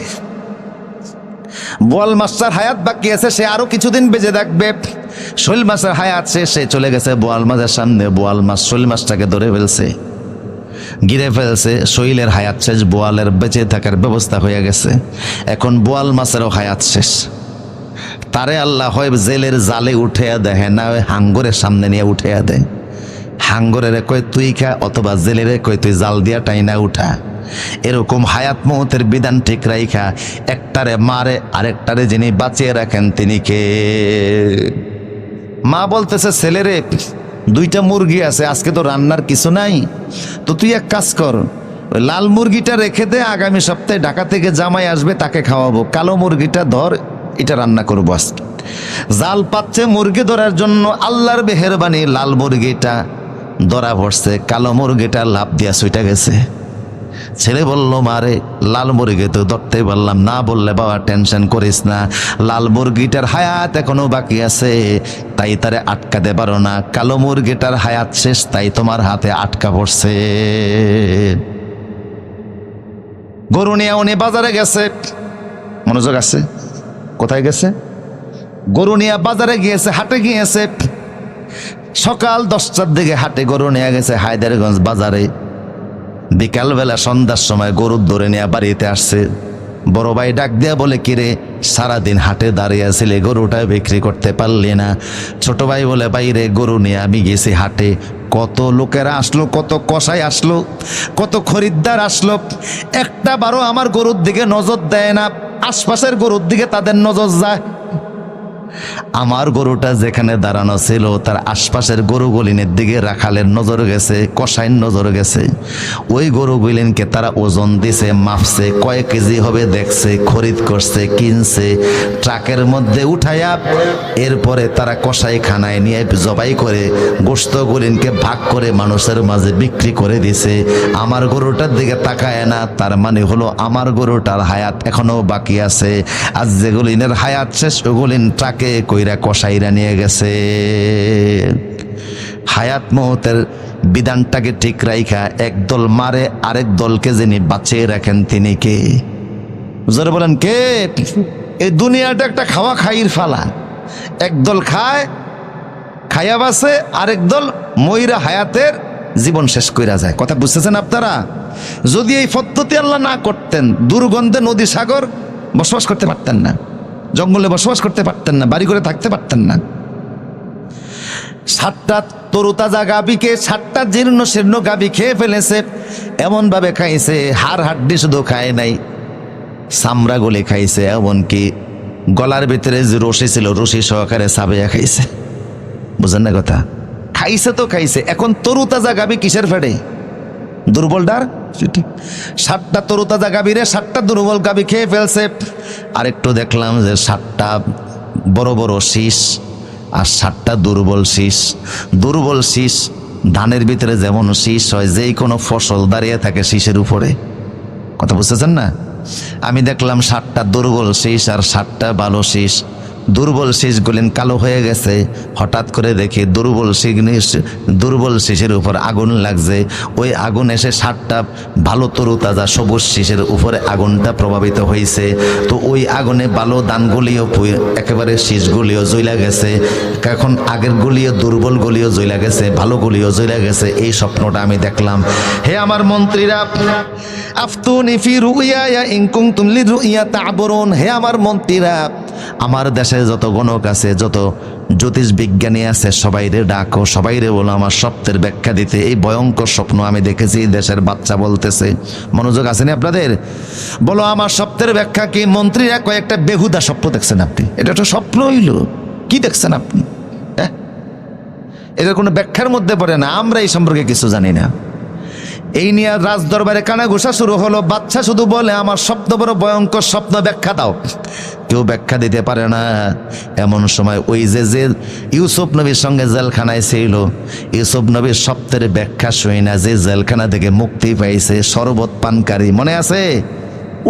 Speaker 1: বোয়াল মাছটার হায়াত বাকি আছে, সে আরো কিছুদিন বেঁচে থাকবে। শৈল মাছের হায়াত শেষ, সে চলে গেছে বোয়াল মাছের সামনে। বোয়াল মাছ শৈল মাছটাকে ধরে ফেলছে, গিরে ফেলছে। শৈলের হায়াত শেষ, বোয়ালের বেঁচে থাকার ব্যবস্থা হয়ে গেছে। এখন বোয়াল মাছেরও হায়াত শেষ। তারে আল্লাহ হয় জেলের জালে উঠে দেয়, না ওই হাঙ্গরের সামনে নিয়ে উঠে দেয়। হাঙ্গরের কয় তুই খা, অথবা জেলের কয় তুই জাল দিয়া টাইনা উঠা। এরকম হায়াত মৌতের বিধান ঠিক রাইখা একটারে মারে, আরেকটারে যিনি বাঁচিয়ে রাখেন তিনি কে? মা বলতেছে, ছেলেরে দুইটা মুরগি আছে, আজকে তো রান্নার কিছু নাই, তো তুই এক কাজ কর, ওই লাল মুরগিটা রেখে দে, আগামী সপ্তাহে ঢাকা থেকে জামাই আসবে, তাকে খাওয়াবো। কালো মুরগিটা ধর, এটা রান্না করবো আজকে। জাল পাচ্ছে মুরগি ধরার জন্য, আল্লাহর মেহেরবানি লাল মুরগিটা ধরা পড়ছে। কালো মুরগিটা লাভ দিয়া ছুটে গেছে। ছেলে বলল, মারে লাল মুরগি তো ধরতে পারলাম না। বললে, বাবা টেনশন করিস না, লাল মুরগিটার হায়াত এখনো বাকি আছে, তাই তারে আটকাতে পারো না। কালো মুরগিটার হায়াত শেষ, তাই তোমার হাতে আটকা পড়ছে। গরু নিয়ে উনি বাজারে গেছে। মনোযোগ আছে? কোথায় গেছে? গরু নিয়ে বাজারে গিয়েছে, হাটে গিয়েছে। সকাল 10টার দিকে হাটে গরু নিয়ে গেছে হায়দারগঞ্জ বাজারে। বিকালবেলা সন্ধ্যার সময় গরু ধরে নিয়ে বাড়িতে আসছে। বড় ভাই ডাক দেয়া বলে, কিরে সারাদিন হাটে দাঁড়িয়ে আসলে গরুটা বিক্রি করতে পারলি না? ছোট ভাই বলে, বাইরে গরু নিয়ে আমি গেছি হাটে, কত লোকেরা আসলো, কত কসাই আসলো, কত খরিদ্দার আসলো, একটা বারো আমার গরুর দিকে নজর দেয় না। আশপাশের গরুর দিকে তাদের নজর যায়। আমার গরুটা যেখানে দাঁড়ানো ছিল, তার আশপাশের গরুগুলিনের দিকে রাখালের নজর গেছে, কসাইয়ের নজর গেছে। ওই গরুগুলিনকে তারা ওজন দিছে, মাপছে, কয় কেজি হবে দেখছে, খরিদ করছে, কিনছে, ট্রাকের মধ্যে উঠাইয়া এরপরে তারা কসাইখানায় নিয়ে জবাই করে গোশতগুলিনকে ভাগ করে মানুষের মাঝে বিক্রি করে দিছে। আমার গরুটার দিকে তাকায় না, তার মানে হলো আমার গরুটার হায়াত এখনো বাকি আছে। আর যেগুলিনের হায়াত শেষ, ওগুলিন ট্রাকে কইরা কসাইরা নিয়ে গেছে। হায়াত মৌতের বিধানটাকে ঠিক রাইখা একদল মারে, আরেক দলকে যিনি বাঁচিয়ে রাখেন তিনি কে? জোরে বলেন কে? এই দুনিয়াটা একটা খাওয়া খাইর ফালা। একদল খায়, খাইয়া বাসে, আরেক দল ময়রা হায়াতের জীবন শেষ কইরা যায়। কথা বুঝতেছেন আপনারা? যদি এই পদ্ধতি আল্লাহ না করতেন, দুর্গন্ধে নদী সাগর বসবাস করতে পারতেন না, জঙ্গলে বসবাস করতে পারতেন না, বাড়ি করে থাকতে পারতেন না। 7টা তরুতাজা গাভীকে 7টা জীর্ণ শীর্ণ গাভী খেয়ে ফেলেছে। এমন ভাবে খাইছে, হাড় হাড্ডি শুধু খায় নাই, চামড়া গলে খাইছে, এমনকি গলার ভিতরে যে রশি ছিল, রশি সহকারে চাবাইয়া খাইছে। বুঝেন না কথা? খাইছে তো খাইছে। এখন তরুতাজা গাভী কিসের ফেড়ে? দুর্বলটার। 7টা তরুতাজা গাভীরে 7টা দুর্বল গাভী খেয়ে ফেলছে। আরেকটু দেখলাম যে 7টা বড় বড় শীষ আর 7টা দুর্বল শীষ। দুর্বল শীষ ধানের ভিতরে যেমন শীষ হয়, যেই কোনো ফসল দাঁড়িয়ে থাকে শীষের উপরে। কথা বুঝতেছেন না? আমি দেখলাম 7টা দুর্বল শীষ আর 7টা ভালো শীষ। দুর্বল শীষগুলিন কালো হয়ে গেছে। হঠাৎ করে দেখি দুর্বল শীষের উপর আগুন লাগছে। ওই আগুন এসে 7টা ভালো তরুতাজা সবুজ শীষের উপরে আগুনটা প্রভাবিত হয়েছে। তো ওই আগুনে ভালো দানগুলিও একেবারে শীষগুলিও জ্বলা গেছে। এখন আগের গুলিও দুর্বল গুলিও জ্বলা গেছে, ভালো গুলিও জ্বলা গেছে। এই স্বপ্নটা আমি দেখলাম। হে আমার মন্ত্রীরা, আফতুনি ফি রুইয়া ইন কুনতুম লিরুইয়া তা'বুরুন। হে আমার মন্ত্রীরা, আমার দেশে যত গণক আছে, যত জ্যোতিষ বিজ্ঞানী আছে, সবাইরে ডাকো, সবাইরে বলো আমার স্বপ্নের ব্যাখ্যা দিতে। এই ভয়ঙ্কর স্বপ্ন আমি দেখেছি। দেশের বাচ্চা বলতেছে, মনোযোগ আসেনি আপনাদের? বলো আমার স্বপ্নের ব্যাখ্যা কি? মন্ত্রীরা কয়েকটা বেহুদা স্বপ্ন দেখছেন আপনি। এটা একটা স্বপ্ন হইল? কি দেখছেন আপনি? হ্যাঁ, এটার কোনো ব্যাখ্যার মধ্যে পড়ে না। আমরা এই সম্পর্কে কিছু জানি না। এই নিয়ে রাজ দরবারে কানাঘুষা শুরু হলো। বাচ্চা শুধু বলে আমার স্বপ্ন বড় ভয়ঙ্কর স্বপ্ন, ব্যাখ্যা দাও। কেউ ব্যাখ্যা দিতে পারে না। এমন সময় ওই যে ইউসুফ নবীর সঙ্গে জেলখানায় ছিল, ইউসুফ নবীর স্বপ্নের ব্যাখ্যা শুই না যে জেলখানা থেকে মুক্তি পাইছে, শরবত পানকারী, মনে আছে?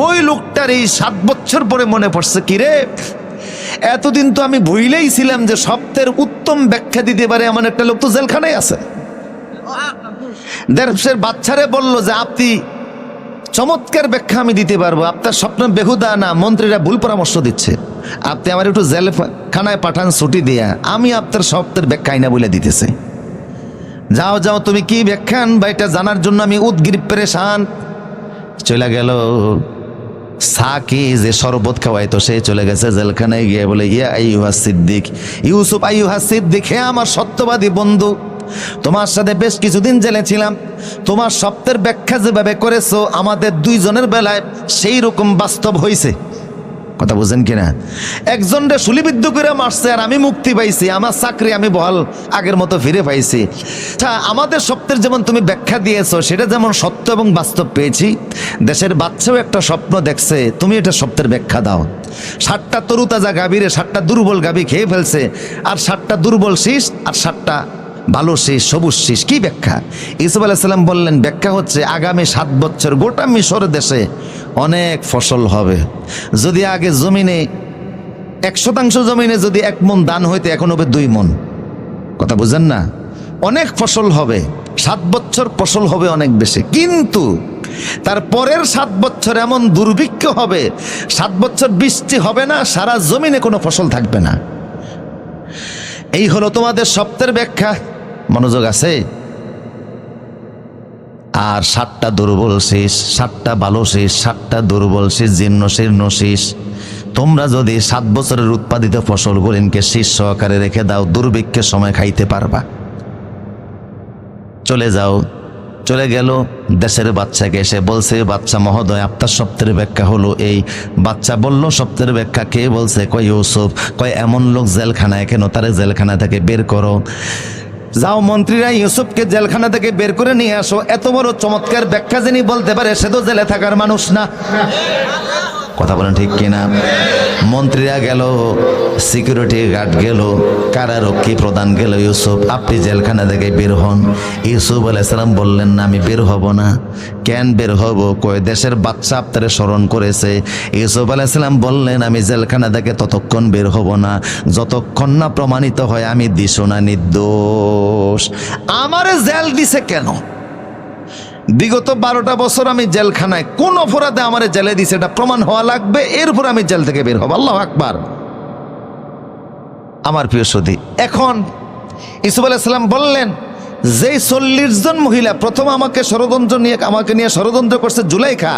Speaker 1: ওই লোকটার এই 7 বছর পরে মনে পড়ছে, কিরে এতদিন তো আমি ভুলেই ছিলাম যে স্বপ্নের উত্তম ব্যাখ্যা দিতে পারে এমন একটা লোক তো জেলখানায় আছে। দেশের বাচ্চারে বলল যে আপনি চমৎকার ব্যাখ্যা আমি দিতে পারবো, আপনার স্বপ্ন বেহুদা না, মন্ত্রীরা ভুল পরামর্শ দিচ্ছে, আপনি আমার একটু জেলখানায় পাঠান ছুটি দিয়া, আমি আপনার স্বপ্নের ব্যাখ্যা আইনা বলে দিতেছে। যাও যাও, তুমি কি ব্যাখ্যা আনবা এটা জানার জন্য আমি উদ্গ্রীব পেরেশান। চলে গেল। সাকি যে শরবত খাওয়াইতো সে চলে গেছে জেলখানায়, গিয়ে বলে ইয়া আইয়ুহা সিদ্দিক, ইউসুফ আইয়ুহা সিদ্দিক, হে আমার সত্যবাদী বন্ধু, তোমার সাথে বেশ কিছুদিন জেলে ছিলাম, তোমার স্বপ্নের ব্যাখ্যা যেভাবে করেছো আমাদের দুইজনের বেলায় সেই রকম বাস্তব হয়েছে। কথা বুঝেন কিনা? একজনরে শুলিবিদ্ধ করে মারছে আর আমি মুক্তি পাইছি, আমার চাকরি আমি বহাল আগের মতো ফিরে পাইছি। আচ্ছা, আমাদের স্বপ্নের যেমন তুমি ব্যাখ্যা দিয়েছো সেটা যেমন সত্য এবং বাস্তব পেয়েছি, দেশের বাচ্চাও একটা স্বপ্ন দেখছে, তুমি এটা স্বপ্নের ব্যাখ্যা দাও। 7টা তরুতাজা গাভীরে 7টা দুর্বল গাভী খেয়ে ফেলছে, আর 7টা দুর্বল শীষ আর 7টা ভালো শীষ, সবুজ শীষ, কি ব্যাখ্যা? ইউসুফ আলাইহিস সালাম বললেন ব্যাখ্যা হচ্ছে আগামী 7 বছর গোটা মিশর দেশে অনেক ফসল হবে। যদি আগে জমিনে 100% জমিনে যদি 1 মণ দান হইতে, এখন হবে 2 মণ। কথা বুঝেন না? অনেক ফসল হবে, 7 বছর ফসল হবে অনেক বেশি, কিন্তু তার পরের 7 বছর এমন দুর্ভিক্ষ হবে, 7 বছর বৃষ্টি হবে না, সারা জমিনে কোনো ফসল থাকবে না। এই হলো তোমাদের স্বপ্নের ব্যাখ্যা। মনোযোগ আছে? আর 7টা দুর্বল শীষ, 7টা ভালো শীষ, 7টা দুর্বল শীষ, জীর্ণ শীর্ণ শীষ, তোমরা যদি 7 বছরের উৎপাদিত ফসলগুলিকে শীষ সহকারে রেখে দাও, দুর্ভিক্ষের সময় খাইতে পারবা। চলে যাও। চলে গেল। দেশের বাচ্চাকে এসে বলছে, বাচ্চা মহোদয় আপনার স্বপ্নের ব্যাখ্যা হলো এই। বাচ্চা বলল স্বপ্নের ব্যাখ্যা কে বলছে? কয় ইউসুফ। কয় এমন লোক জেলখানায় কেন, তারে জেলখানা থেকে বের করো। যাও মন্ত্রীরা ইউসুফকে জেলখানা থেকে বের করে নিয়ে আসো। এত বড় চমৎকার ব্যাখ্যা যিনি বলতে পারে সে তো জেলে থাকার মানুষ না। কথা বলেন ঠিক কিনা? মন্ত্রীরা গেল, সিকিউরিটি গার্ড গেল, কারারক্ষী প্রধান গেল, ইউসুফ আপনি জেলখানা থেকে বের হন। ইউসুফ আলাইহিস সালাম বললেন না, আমি বের হব না। কেন বের হব? কয় দেশের বাচ্চা আপনারে স্মরণ করেছে। ইউসুফ আলাইহিস সালাম বললেন আমি জেলখানা থেকে ততক্ষণ বের হব না যতক্ষণ না প্রমাণিত হয় আমি দিশোনা নির্দোষ। আমারে জেল দিছে কেন? বিগত 12টা বছর আমি জেলখানায়, কোন অপরাধে আমারে জেলে দিছে এটা প্রমাণ হওয়া লাগবে, এরপর আমি জেল থেকে বের হব। আল্লাহু আকবার। আমার প্রিয় সুধী, এখন ইউসুফ আলাইহিস সালাম বললেন যেই 40 জন মহিলা প্রথম আমাকে নিয়ে ষড়যন্ত্র করছে জুলাইখা,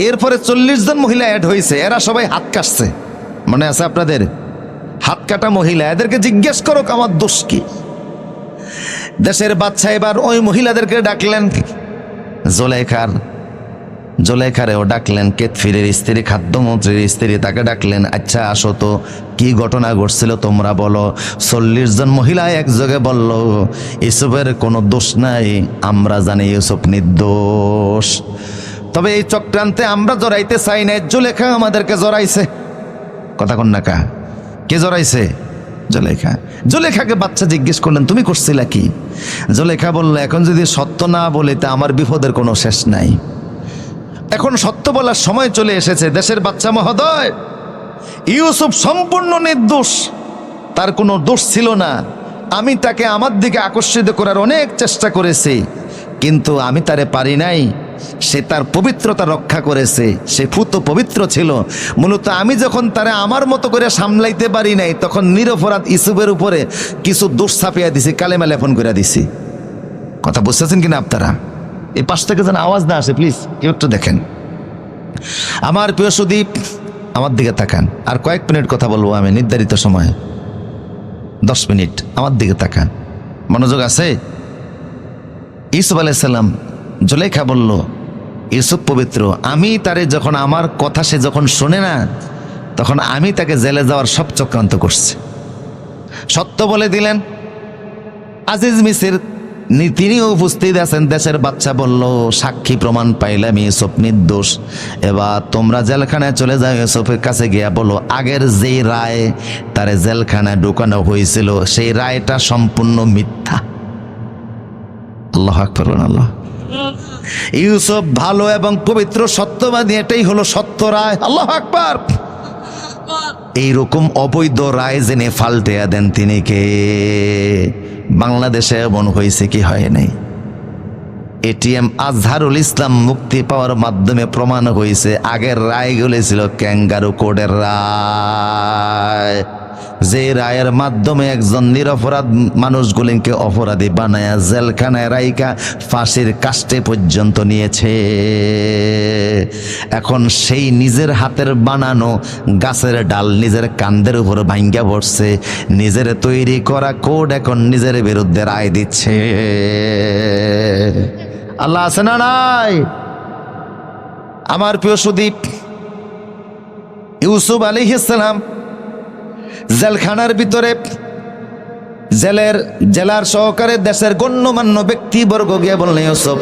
Speaker 1: এরপরে 40 জন মহিলা অ্যাড হয়েছে, এরা সবাই হাত কাটছে। মনে আছে আপনাদের? হাত কাটা মহিলা, এদেরকে জিজ্ঞেস করো আমার দোষ কি। দেশের বাচ্চা এবার ওই মহিলাদেরকে ডাকলেন, জোলেখারেও ডাকলেন, কেতফিরের স্ত্রী, খাদ্যমন্ত্রীর স্ত্রী, তাকে ডাকলেন। আচ্ছা আসো তো, কি ঘটনা ঘটছিল তোমরা বলো। 40 জন মহিলা একযোগে বলল ইউসুফের কোনো দোষ নাই, আমরা জানি ইউসুফ নির্দোষ, তবে এই চক্রান্তে আমরা জড়াইতে চাই না, জোলেখা আমাদেরকে জড়াইছে। কথা কন না কা? কে জড়াইছে? জোলেখাকে বাচ্চা জিজ্ঞেস করলেন তুমি করছিলা কি? জোলেখা বলল এখন যদি সত্য না বলি তা আমার বিপদের কোনো শেষ নাই। এখন সত্য বলার সময় চলে এসেছে। দেশের বাচ্চা মহোদয়, ইউসুফ সম্পূর্ণ নির্দোষ, তার কোনো দোষ ছিল না। আমি তাকে আমার দিকে আকর্ষিত করার অনেক চেষ্টা করেছি, কিন্তু আমি তারে পারি নাই। সে তার পবিত্রতা রক্ষা করেছে, সে পুত পবিত্র ছিল। মূলত আমি যখন তারে আমার মতো করে সামলাইতে পারি নাই, তখন নিরপরাধ ইউসুফের উপরে কিছু দোষ ছাপিয়ে দিছি, কালেমা লেপন করে দিছি। কথা বুঝতেছেন কিনা আপনারা? এই পাশ থেকে যেন আওয়াজ না আসে, প্লিজ কেউ একটু দেখেন। আমার প্রিয় সুদীপ, আমার দিকে তাকান। আর কয়েক মিনিট কথা বলবো আমি, নির্ধারিত সময় 10 মিনিট। আমার দিকে তাকান, মনোযোগ আছে? ইউসুফ আলাইহিস সালাম, জুলেখা বলল ইউসুফ পবিত্র, আমি তারে যখন আমার কথা সে যখন শোনে না, তখন আমি তাকে জেলে যাওয়ার সব চক্রান্ত করছি। সত্য বলে দিলেন। আজিজ মিসির তিনিও উপস্থিত আছেন। দেশের বাচ্চা বলল, সাক্ষী প্রমাণ পাইলাম ইউসুফ নির্দোষ, এবার তোমরা জেলখানায় চলে যাও। ইউসুফের কাছে গিয়া বলো, আগের যেই রায় তারে জেলখানায় ঢুকানো হয়েছিল সেই রায়টা সম্পূর্ণ মিথ্যা। আল্লাহু আকবার, আল্লাহ। ইউসুফ ভালো এবং পবিত্র সত্যবাদী, এটাই হলো সত্য রায়। আল্লাহু আকবার। এইরকম অবৈধ রায় জেনে ফাল্টেয়া দেন তিনি কে? বাংলাদেশে এমন হয়েছে কি হয় নাই? এটিএম আজহারুল ইসলাম মুক্তি পাওয়ার মাধ্যমে প্রমাণ হয়েছে আগের রায়গুলি ছিল ক্যাঙ্গারু কোডের রায়, যে রায়ের মাধ্যমে একজন নিরপরাধ মানুষগুলিকে অপরাধী বানায়া জেলখানায় রাইকা ফাঁসির কাস্টে পর্যন্ত নিয়েছে। এখন সেই নিজের হাতের বানানো গাছের ডাল নিজের কান্দের উপর ভাঙ্গা পড়ছে, নিজের তৈরি করা কোড এখন নিজের বিরুদ্ধে রায় দিচ্ছে। আল্লাহ আছে না নাই? আমার প্রিয় সুদীপ, ইউসুফ আলাইহিস সালাম জেলখানার ভিতরে জেলার সহকারে দেশের গণ্যমান্য ব্যক্তিবর্গ গিয়ে বললেন, ইউসুফ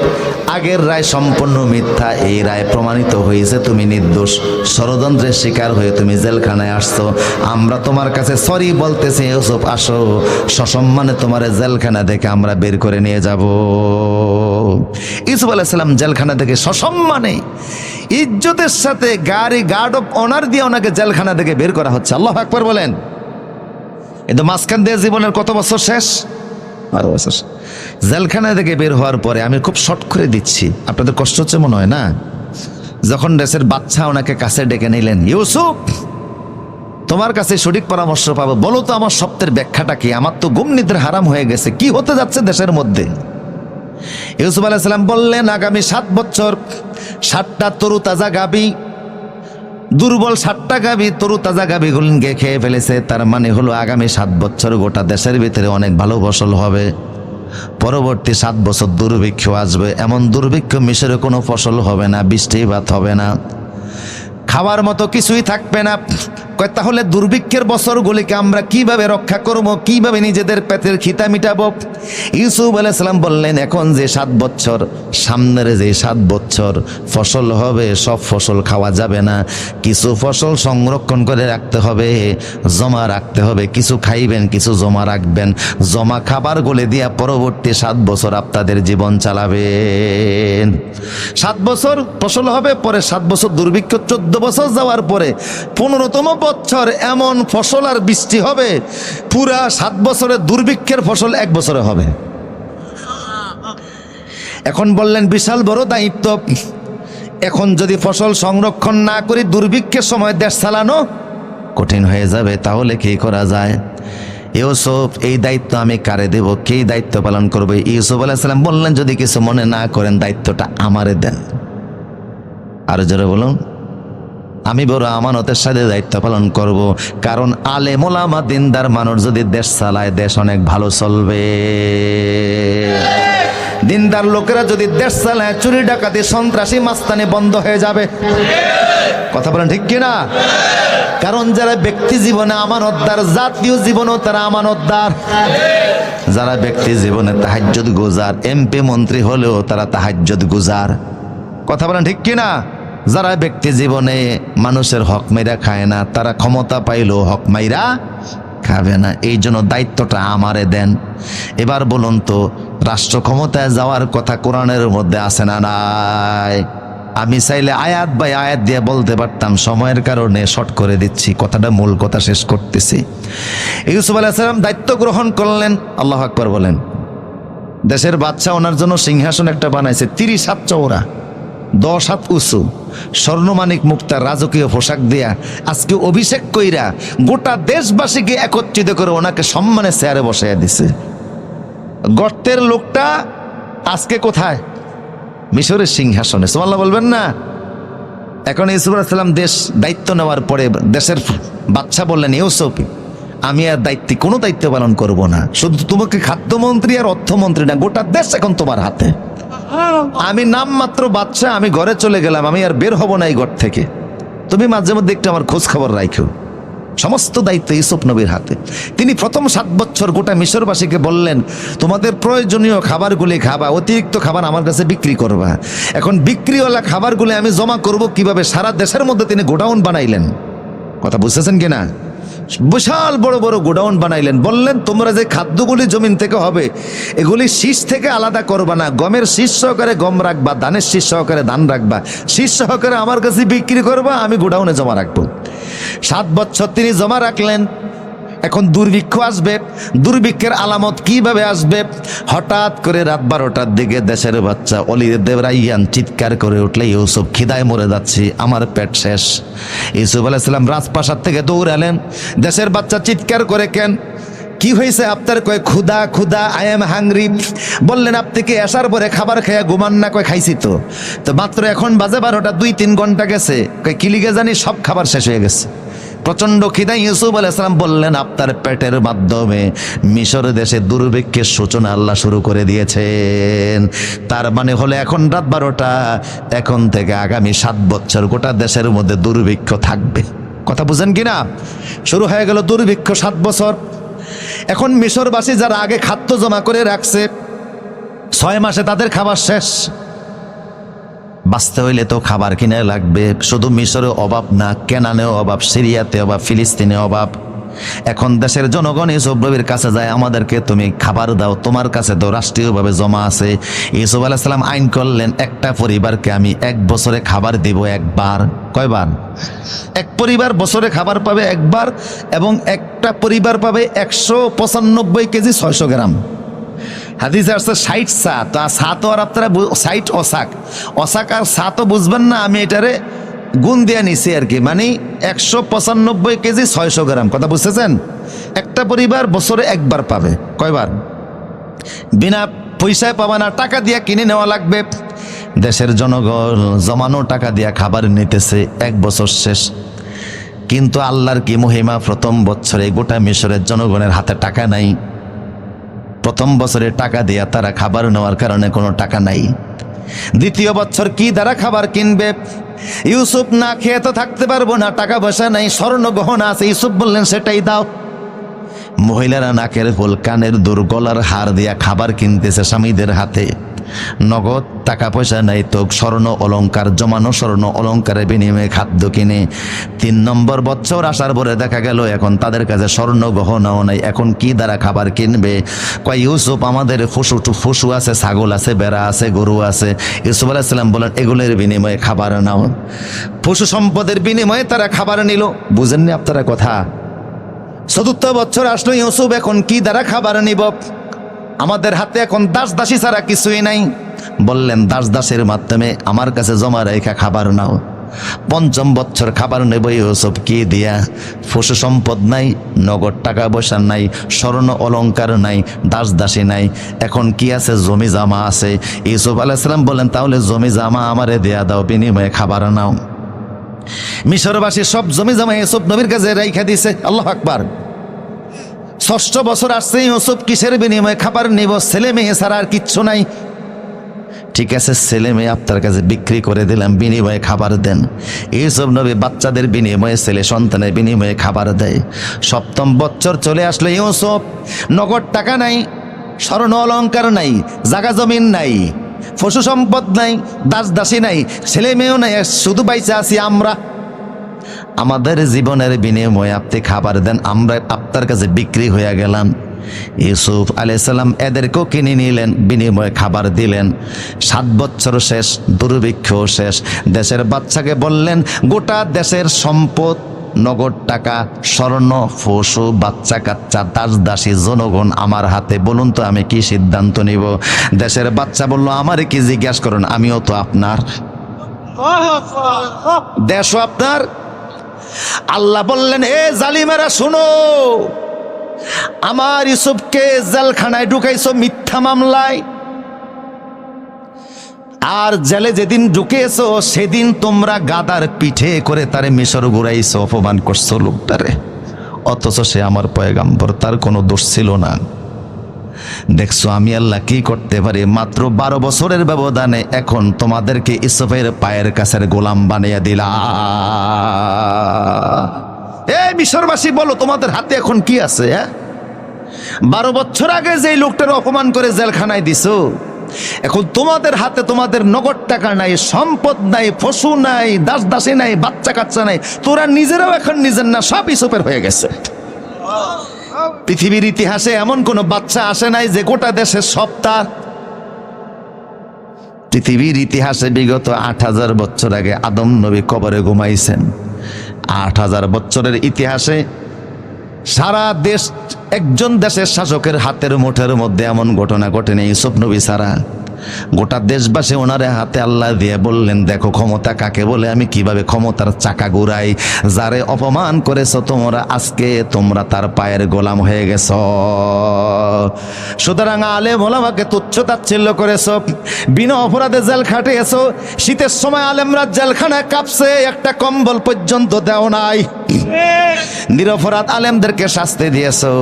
Speaker 1: আগের রায় সম্পূর্ণ মিথ্যা, এই রায় প্রমাণিত হয়েছে তুমি নির্দোষ, ষড়যন্ত্রের শিকার হয়ে তুমি জেলখানায় আসছো, আমরা তোমার কাছে সরি বলতেছি। ইউসুফ আসো, সসম্মানে তোমার জেলখানা থেকে আমরা বের করে নিয়ে যাব। ইউসুফ আলাইহিস সালাম জেলখানা থেকে সসম্মানে ইজ্জতের সাথে গার্ড অফ অনার দিয়ে ওনাকে জেলখানা থেকে বের করা হচ্ছে। আল্লাহু আকবার বলেন। কিন্তু মাঝখান দিয়ে জীবনের কত বছর শেষ? 12 বছর। জেলখানা থেকে বের হওয়ার পরে আমি খুব শর্ট করে দিচ্ছি, আপনাদের কষ্ট হচ্ছে মনে হয় না? যখন দেশের বাচ্চা ওনাকে কাছে ডেকে নিলেন, ইউসুফ তোমার কাছে সঠিক পরামর্শ পাবো, বলো তো আমার সত্যের ব্যাখ্যাটা কি? আমার তো ঘুম নিদ্রা হারাম হয়ে গেছে, কি হতে যাচ্ছে দেশের মধ্যে? ইউসুফ আলাইহিস সালাম বললেন, আগামী 7 বছর 7টা তরু তাজা গাবি, দুর্বল 7টা গাবি তরু তাজা গাবিগুলিকে খেয়ে ফেলেছে। তার মানে হলো আগামী 7 বছর গোটা দেশের ভিতরে অনেক ভালো ফসল হবে। পরবর্তী 7 বছর দুর্ভিক্ষ আসবে, এমন দুর্ভিক্ষ মিশরে কোনো ফসল হবে না, বৃষ্টিপাত হবে না, খাওয়ার মতো কিছুই থাকবে না। তাহলে দুর্ভিক্ষের বছরগুলিকে আমরা কিভাবে রক্ষা করব, কিভাবে নিজেদের পেটের খিদা মিটাবো? ইউসুফ আলাইহিস সালাম বললেন, এখন যে 7 বছর, সামনের যে 7 বছর ফসল হবে, সব ফসল খাওয়া যাবে না, কিছু ফসল সংরক্ষণ করে রাখতে হবে, জমা রাখতে হবে, কিছু খাইবেন, কিছু জমা রাখবেন, জমা খাবারগুলি দিয়া পরবর্তী 7 বছর আপনাদের জীবন চালাবেন। 7 বছর ফসল হবে, পরে 7 বছর দুর্ভিক্ষ, 14 বছর যাওয়ার পরে 15তম বছর এমন ফসল আর বৃষ্টি হবে, পুরা 7 বছরের দুর্ভিক্ষের ফসল 1 বছরে হবে। এখন বললেন বিশাল বড় দায়িত্ব, এখন যদি ফসল সংরক্ষণ না করি দুর্ভিক্ষের সময় দেশ চালানো কঠিন হয়ে যাবে, তাহলে কি করা যায়? ইউসুফ এই দায়িত্ব আমি কারে দেব, কে দায়িত্ব পালন করবে? ইউসুফ আলাইহিস সালাম বললেন, যদি কিছু মনে না করেন দায়িত্বটা আমারে দেন। আর জোরে বলুন, আমি বড় আমানতের সাথে দায়িত্ব পালন করব, কারণ আলেম ওলামা দিনদার মানুষ যদি দেশ চালায় দেশ অনেক ভালো চলবে। দিনদার লোকেরা যদি দেশ চালায় চুরি ডাকাতি সন্ত্রাসী মাস্তানি বন্ধ হয়ে যাবে। কথা বলেন ঠিক কিনা? কারণ যারা ব্যক্তি জীবনে আমানতদার, জাতীয় জীবনেও তারা আমানতদার। যারা ব্যক্তি জীবনে তাহাজ্জুদ গুজার, এমপি মন্ত্রী হলেও তারা তাহাজ্জুদ গুজার। কথা বলেন ঠিক কিনা? যারা ব্যক্তি জীবনে মানুষের হক মাইরা খায় না, তারা ক্ষমতা পাইলেও হক মাইরা খাবে না। এই জন্য দায়িত্বটা আমারে দেন। এবার বলুন তো, রাষ্ট্র ক্ষমতায় যাওয়ার কথা কোরআনের মধ্যে আছে না নাই? আমি চাইলে আয়াত বাই আয়াত দিয়ে বলতে পারতাম, সময়ের কারণে শর্ট করে দিচ্ছি, কথাটা মূল কথা শেষ করতেছি। ইউসুফ আলাইহিস সালাম দায়িত্ব গ্রহণ করলেন। আল্লাহু আকবার বলেন। দেশের বাচ্চা ওনার জন্য সিংহাসন একটা বানাইছে, 30 হাত চওড়া, 10 হাত উঁচু, স্বর্ণমানিক মুক্তার রাজকীয় পোশাক দিয়া আজকে অভিষেক কইরা গোটা দেশবাসীকে একত্রিত করে ওনাকে সম্মানের চেয়ারে বসাইয়া দিছে। গর্তের লোকটা আজকে কোথায়? মিশরের সিংহাসনে। সুবহানাল্লাহ বলবেন না? এখন ইউসুফ আলাইহিস সালাম দেশ দায়িত্ব নেওয়ার পরে দেশের বাদশা বললেন, ইউসুফ আমি আর কোনো দায়িত্ব পালন করব না, শুধু তোমাকে খাদ্যমন্ত্রী আর অর্থমন্ত্রী না, গোটা দেশ এখন তোমার হাতে। আমি নামমাত্র বাদশা, আমি ঘরে চলে গেলাম, আমি আর বের হব না এই ঘর থেকে। তুমি মাঝে মধ্যে একটু আমার খোঁজ খবর রাখো, সমস্ত দায়িত্ব ইউসুফ নবীর হাতে। তিনি প্রথম 7 বছর গোটা মিশরবাসীকে বললেন, তোমাদের প্রয়োজনীয় খাবারগুলি খাবা, অতিরিক্ত খাবার আমার কাছে বিক্রি করবা। এখন বিক্রিওয়ালা খাবারগুলি আমি জমা করব কিভাবে? সারা দেশের মধ্যে তিনি গোডাউন বানাইলেন। কথা বুঝতেছেন কিনা? বিশাল বড় বড় গোডাউন বানাইলেন। বললেন, তোমরা যে খাদ্যগুলি জমিন থেকে হবে এগুলি শীষ থেকে আলাদা করবা না, গমের শীষ সহকারে গম রাখবা, ধানের শীষ সহকারে ধান রাখবা, শীষ সহকারে আমার কাছে বিক্রি করবা, আমি গোডাউনে জমা রাখবো। 7 বছর তিনি জমা রাখলেন। এখন দুর্ভিক্ষ আসবে। দুর্ভিক্ষের আলামত কিভাবে আসবে? হঠাৎ করে রাত 12টার দিকে দেশের বাচ্চা অলিদ দেবরাইয়ান চিৎকার করে উঠলে, ইউসুফ খিদায় মরে যাচ্ছি, আমার পেট শেষ। ইউসুফ আলাইহিস সালাম রাজপ্রাসাদ থেকে দৌড়ালেন। দেশের বাচ্চা চিৎকার করে, কেন, কি হয়েছে আপনার? কয়, ক্ষুধা ক্ষুধা, আই এম হাংরি। বললেন, আপনি কি আসার পরে খাবার খেয়ে ঘুমান না? কয়, খাইছি তো। তো মাত্র এখন বাজে 12টা, 2-3 ঘন্টা গেছে। কয়, কি লিগে জানি, সব খাবার শেষ হয়ে গেছে, প্রচন্ড খিদায়। ইউসুফ আলাইহিস সালাম বললেন, আপনার পেটের মাধ্যমে মিশর দেশে দুর্ভিক্ষের সূচনা আল্লাহ শুরু করে দিয়েছেন। তার মানে হলো এখন রাত 12টা, এখন থেকে আগামী 7 বছর গোটা দেশের মধ্যে দুর্ভিক্ষ থাকবে। কথা বুঝেন কিনা? শুরু হয়ে গেল দুর্ভিক্ষ 7 বছর। এখন মিশরবাসী যারা আগে খাদ্য জমা করে রাখছে, 6 মাসে তাদের খাবার শেষ। বাঁচতে হইলে তো খাবার কিনে লাগবে। শুধু মিশরে অভাব না, কেনানেও অভাব, সিরিয়াতে অভাব, ফিলিস্তিনে অভাব। এখন দেশের জনগণ ইউসুফ নবীর কাছে যায়, আমাদেরকে তুমি খাবার দাও, তোমার কাছে তো রাষ্ট্রীয়ভাবে জমা আছে। ইউসুফ আলাইহিস সালাম আইন করলেন, একটা পরিবারকে আমি 1 বছরে খাবার দিব একবার। কয়বার? এক পরিবার বছরে খাবার পাবে একবার, এবং একটা পরিবার পাবে 195 কেজি 600 গ্রাম। হাদিসে আসছে 60 সা। তো সা তো আর আপনারা 60 অসাক, অসাক আর সা তো বুঝবেন না, আমি এটারে গুণ দিয়ে নিছি আর কি, মানে 195 কেজি 600 গ্রাম। কথা বুঝতেছেন? একটা পরিবার বছরে একবার পাবে। কয়বার? বিনা পয়সায় পাবে না, টাকা দিয়ে কিনে নেওয়া লাগবে। দেশের জনগণ জমানো টাকা দিয়ে খাবার নিতেছে, 1 বছর শেষ। কিন্তু আল্লাহর কি মহিমা, প্রথম বছরে গোটা মিশরের জনগণের হাতে টাকা নাই। প্রথম বছরে টাকা দিয়া তারা খাবার নেওয়ার কারণে কোনো টাকা নাই। দ্বিতীয় বছর কি দ্বারা খাবার কিনবে? ইউসুফ, না খেয়ে তো থাকতে পারবো না, টাকা পয়সা নাই, স্বর্ণ গহনা আছে। ইউসুফ বললেন, সেটাই দাও। মহিলারা নাকের ফুল, কানের দুল, গলার হার দিয়া খাবার কিনতেছে স্বামীদের হাতে। নগদ টাকা পয়সা নাই তো স্বর্ণ অলংকার, জমানো স্বর্ণ অলংকারের বিনিময়ে খাদ্য কিনে। 3 নম্বর বছর আসার পরে দেখা গেল এখন তাদের কাছে স্বর্ণ গহনাও নাই। এখন কি দ্বারা খাবার কিনবে? কয়, ইউসুফ, আমাদের পশু আছে, ছাগল আছে, বেড়া আছে, গরু আছে। ইউসুফ আলাইহিস সালাম বলেন, এগুলোর বিনিময়ে খাবার নাও। পশু সম্পদের বিনিময়ে তারা খাবার নিল। বুঝেননি আপনারা কথা? 4র্থ বছর আসলো ইউসুফ, এখন কি দ্বারা খাবার নিব? আমাদের হাতে এখন দাস দাসী ছাড়া কিছুই নাই। বললেন, দাস দাসের মাধ্যমে আমার কাছে জমা রেখা খাবার নাও। 5ম বছর খাবার নেব ইউসুফ, কি দিয়া? পশু সম্পদ নাই, নগদ টাকা পয়সা নাই, স্বর্ণ অলংকার নাই, দাস দাসী নাই। এখন কি আছে? জমি জামা আছে। ইউসুফ আলাইহিস সালাম বলেন, তাহলে জমি জামা আমারে দেয়া দাও, বিনিময়ে খাবার নাও। মিশরবাসী সব জমি জামা ইউসুফ নবীর কাছে রাইখা দিছে। আল্লাহু আকবার। 6ষ্ঠ বছর আসছে ইউসুফ, কিসের বিনিময়ে খাবার নিব? ছেলে মেয়ে ছাড়া আর কিচ্ছু নাই। ঠিক আছে, ছেলে মেয়ে আপনার কাছে বিক্রি করে দিলাম, বিনিময়ে খাবার দেন। ইউসুফ নবী বাচ্চাদের বিনিময়ে, ছেলে সন্তানের বিনিময়ে খাবার দেয়। 7ম বছর চলে আসলো ইউসুফ, নগদ টাকা নাই, স্বর্ণ অলংকার নাই, জাগা জমিন নাই, পশু সম্পদ নাই, দাস দাসী নাই, ছেলে মেয়েও নাই, শুধু বাইচা আছি আমরা। আমাদের জীবনের বিনিময়ে আপনি খাবার দেন, আমরা আপনার কাছে বিক্রি হয়ে গেলাম। ইউসুফ আলাইহিস সালাম এদেরকেও কিনে নিলেন, বিনিময়ে খাবার দিলেন। 7 বছর শেষ, দুর্ভিক্ষ শেষ। দেশের বাচ্চাকে বললেন, গোটা দেশের সম্পদ, নগদ টাকা, স্বর্ণ, পশু, বাচ্চা কাচ্চা, দাস দাসী, জনগণ আমার হাতে। বলুন তো আমি কি সিদ্ধান্ত নিব? দেশের বাচ্চা বলল, আমারে কি জিজ্ঞাসা করুন, আমিও তো আপনার, দেশও আপনার। আল্লাহ বললেন, এ জালিমেরা শুনো, আমার ইউসুফকে জেলখানায় ঢুকাইছো মিথ্যা মামলায়, আর জেলে যেদিন ঢুকেছো সেদিন তোমরা গাদার পিঠে করে তারে মিশর ঘুরাইছো, অপমান করছো লোকটারে। অথচ সে আমার পয়গাম্বর, তার কোনো দোষ ছিল না। দেখছো আমি আল্লাহ কি করতে পারি? মাত্র 12 বছরের ব্যবধানে এখন তোমাদেরকে ইউসুফের পায়ের কাছের গোলাম বানিয়ে দিলাম। এই মিশরবাসী বলো তোমাদের হাতে এখন কি আছে? 12 বছর আগে যেই লোকটার অপমান করে জেলখানায় দিছো, এখন তোমাদের হাতে তোমাদের নগদ টাকা নাই, সম্পদ নাই, পশু নাই, দাস দাসী নাই, বাচ্চা কাচ্চা নাই, তোরা নিজেরাও এখন নিজের না, সব ইসপের হয়ে গেছে। পৃথিবীর ইতিহাসে এমন কোন বাচ্চা আসে নাই যে গোটা দেশের সব তার। পৃথিবীর ইতিহাসে বিগত 8000 বছর আগে আদম নবী কবরে ঘুমাইছেন। 8000 বছরের ইতিহাসে সারা দেশ একজন দেশের শাসকের হাতের মুঠের মধ্যে এমন ঘটনা ঘটেনি ইউসুফ নবী ছাড়া। গোটা দেশবাসী ওনারে হাতে আল্লাহ দিয়ে বললেন, দেখো ক্ষমতা কাকে বলে, আমি কিভাবে ক্ষমতার চাকা ঘুরাই। যারে অপমান করেছো তোমরা, আজকে তোমরা তার পায়ের গোলাম হয়ে গেছ। সুতরাং আলেম ওলামাকে তুচ্ছ তাচ্ছিল্য করেছো, বিনা অপরাধে জেল খাটিয়েছো। শীতের সময় আলেমরা জেলখানায় কাঁপছে, একটা কম্বল পর্যন্ত দেও নাই। নিরপরাধ আলেমদেরকে শাস্তি দিয়েছো।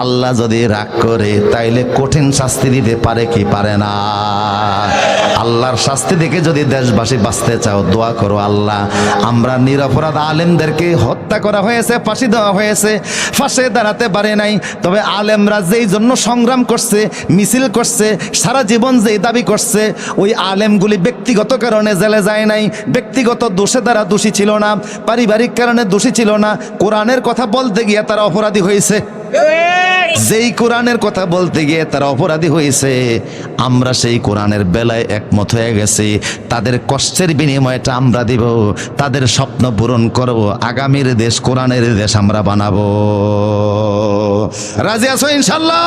Speaker 1: আল্লাহ যদি রাগ করে তাইলে কঠিন শাস্তি দিতে পারে কি পারে না? আল্লাহর শাস্তি দেখে যদি দেশবাসী বাঁচতে চাও, দোয়া করো, আল্লাহ আমরা নিরপরাধ আলেমদেরকে হত্যা করা হয়েছে, ফাঁসি দেওয়া হয়েছে, ফাঁসে দাঁড়াতে পারে নাই, তবে আলেমরা যেই জন্য সংগ্রাম করছে, মিছিল করছে, সারা জীবন যেই দাবি করছে, ওই আলেমগুলি ব্যক্তিগত কারণে জেলে যায় নাই, ব্যক্তিগত দোষে তারা দোষী ছিল না, পারিবারিক কারণে দোষী ছিল না, কোরআনের কথা বলতে গিয়ে তারা অপরাধী হয়েছে। যেই কোরআনের কথা বলতে গিয়ে তারা অপরাধী হয়েছে, আমরা সেই কোরআনের বেলায় একমত হয়ে গেছি। তাদের কষ্টের বিনিময়টা আমরা দিব, তাদের স্বপ্ন পূরণ করব, আগামীর দেশ কোরআনের দেশ আমরা বানাবো। রাজি আছো ইনশাল্লাহ?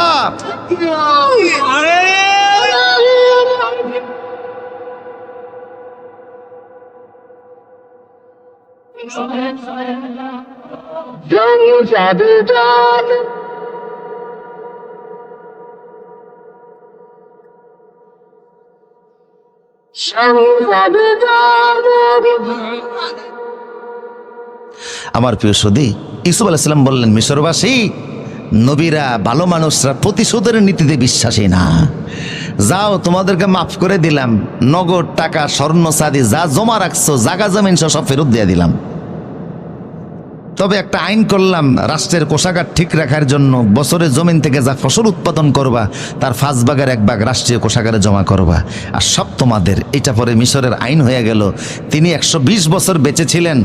Speaker 1: আমার প্রিয় সুধী, ইউসুফ আলাইহিস সালাম বললেন, মিশরবাসী নবীরা, ভালো মানুষরা প্রতিশোধের নীতিতে বিশ্বাসী না। যাও, তোমাদেরকে মাফ করে দিলাম, নগদ টাকা, স্বর্ণ চাঁদি যা জমা রাখছো, জাগা জমিন সব ফেরত দিয়ে দিলাম। তবে একটা আইন করলাম, রাষ্ট্রের কোষাগার ঠিক রাখার জন্য বছরে জমিন থেকে যা ফসল উৎপাদন করবা তার 5 ভাগের 1 ভাগ রাষ্ট্রীয় কোষাগারে জমা করবা, আর সব তোমাদের। এটা পরে মিশরের আইন হয়ে গেল। তিনি 120 বছর বেঁচে ছিলেন,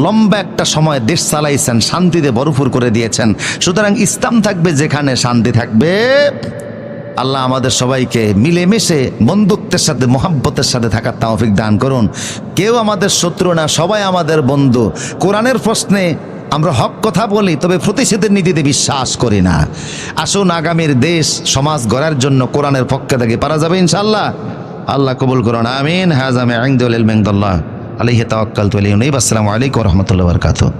Speaker 1: লম্বা একটা সময় দেশ চালাইছেন, শান্তিতে ভরপুর করে দিয়েছেন। সুতরাং ইসলাম থাকবে যেখানে, শান্তি থাকবে। আল্লাহ আমাদের সবাইকে মিলেমিশে বন্ধুত্বের সাথে, মোহাব্বতের সাথে থাকার তৌফিক দান করুন। কেউ আমাদের শত্রু না, সবাই আমাদের বন্ধু। কোরআনের প্রশ্নে আমরা হক কথা বলি, তবে প্রতিশোধের নীতিতে বিশ্বাস করি না। আসুন, আগামীর দেশ সমাজ গড়ার জন্য কোরআনের পক্ষে থেকে পারা যাবে ইনশাআল্লাহ। আল্লাহ কবুল করুন, আমিন। হাযা মিন ইনদিল মিনাল্লাহ আলাইহি তাওয়াক্কালতু ওয়া ইলাইহি। আসসালামু আলাইকুম ওয়া রাহমাতুল্লাহি ওয়া বারাকাতুহু।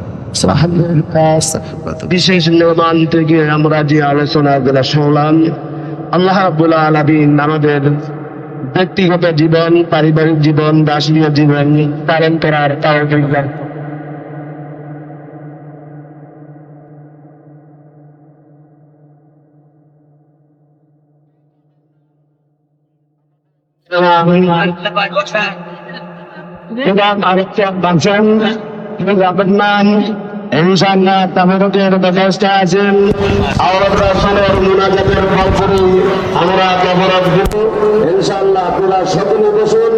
Speaker 2: বিশেষ নির্মাণ থেকে আমরা যে আলোচনাগুলো শুনলাম, আল্লাহ রাব্বুল আলামিন আমাদের ব্যক্তিগত জীবন, পারিবারিক জীবন, রাষ্ট্রীয় জীবন পালন করার তৌফিক দান করুন। ইনশাআল্লাহ তাবারকের ব্যবস্থা আছেন। আমরা কবর দিব ইনশাআল্লাহ। আপনারা সকলে বসুন।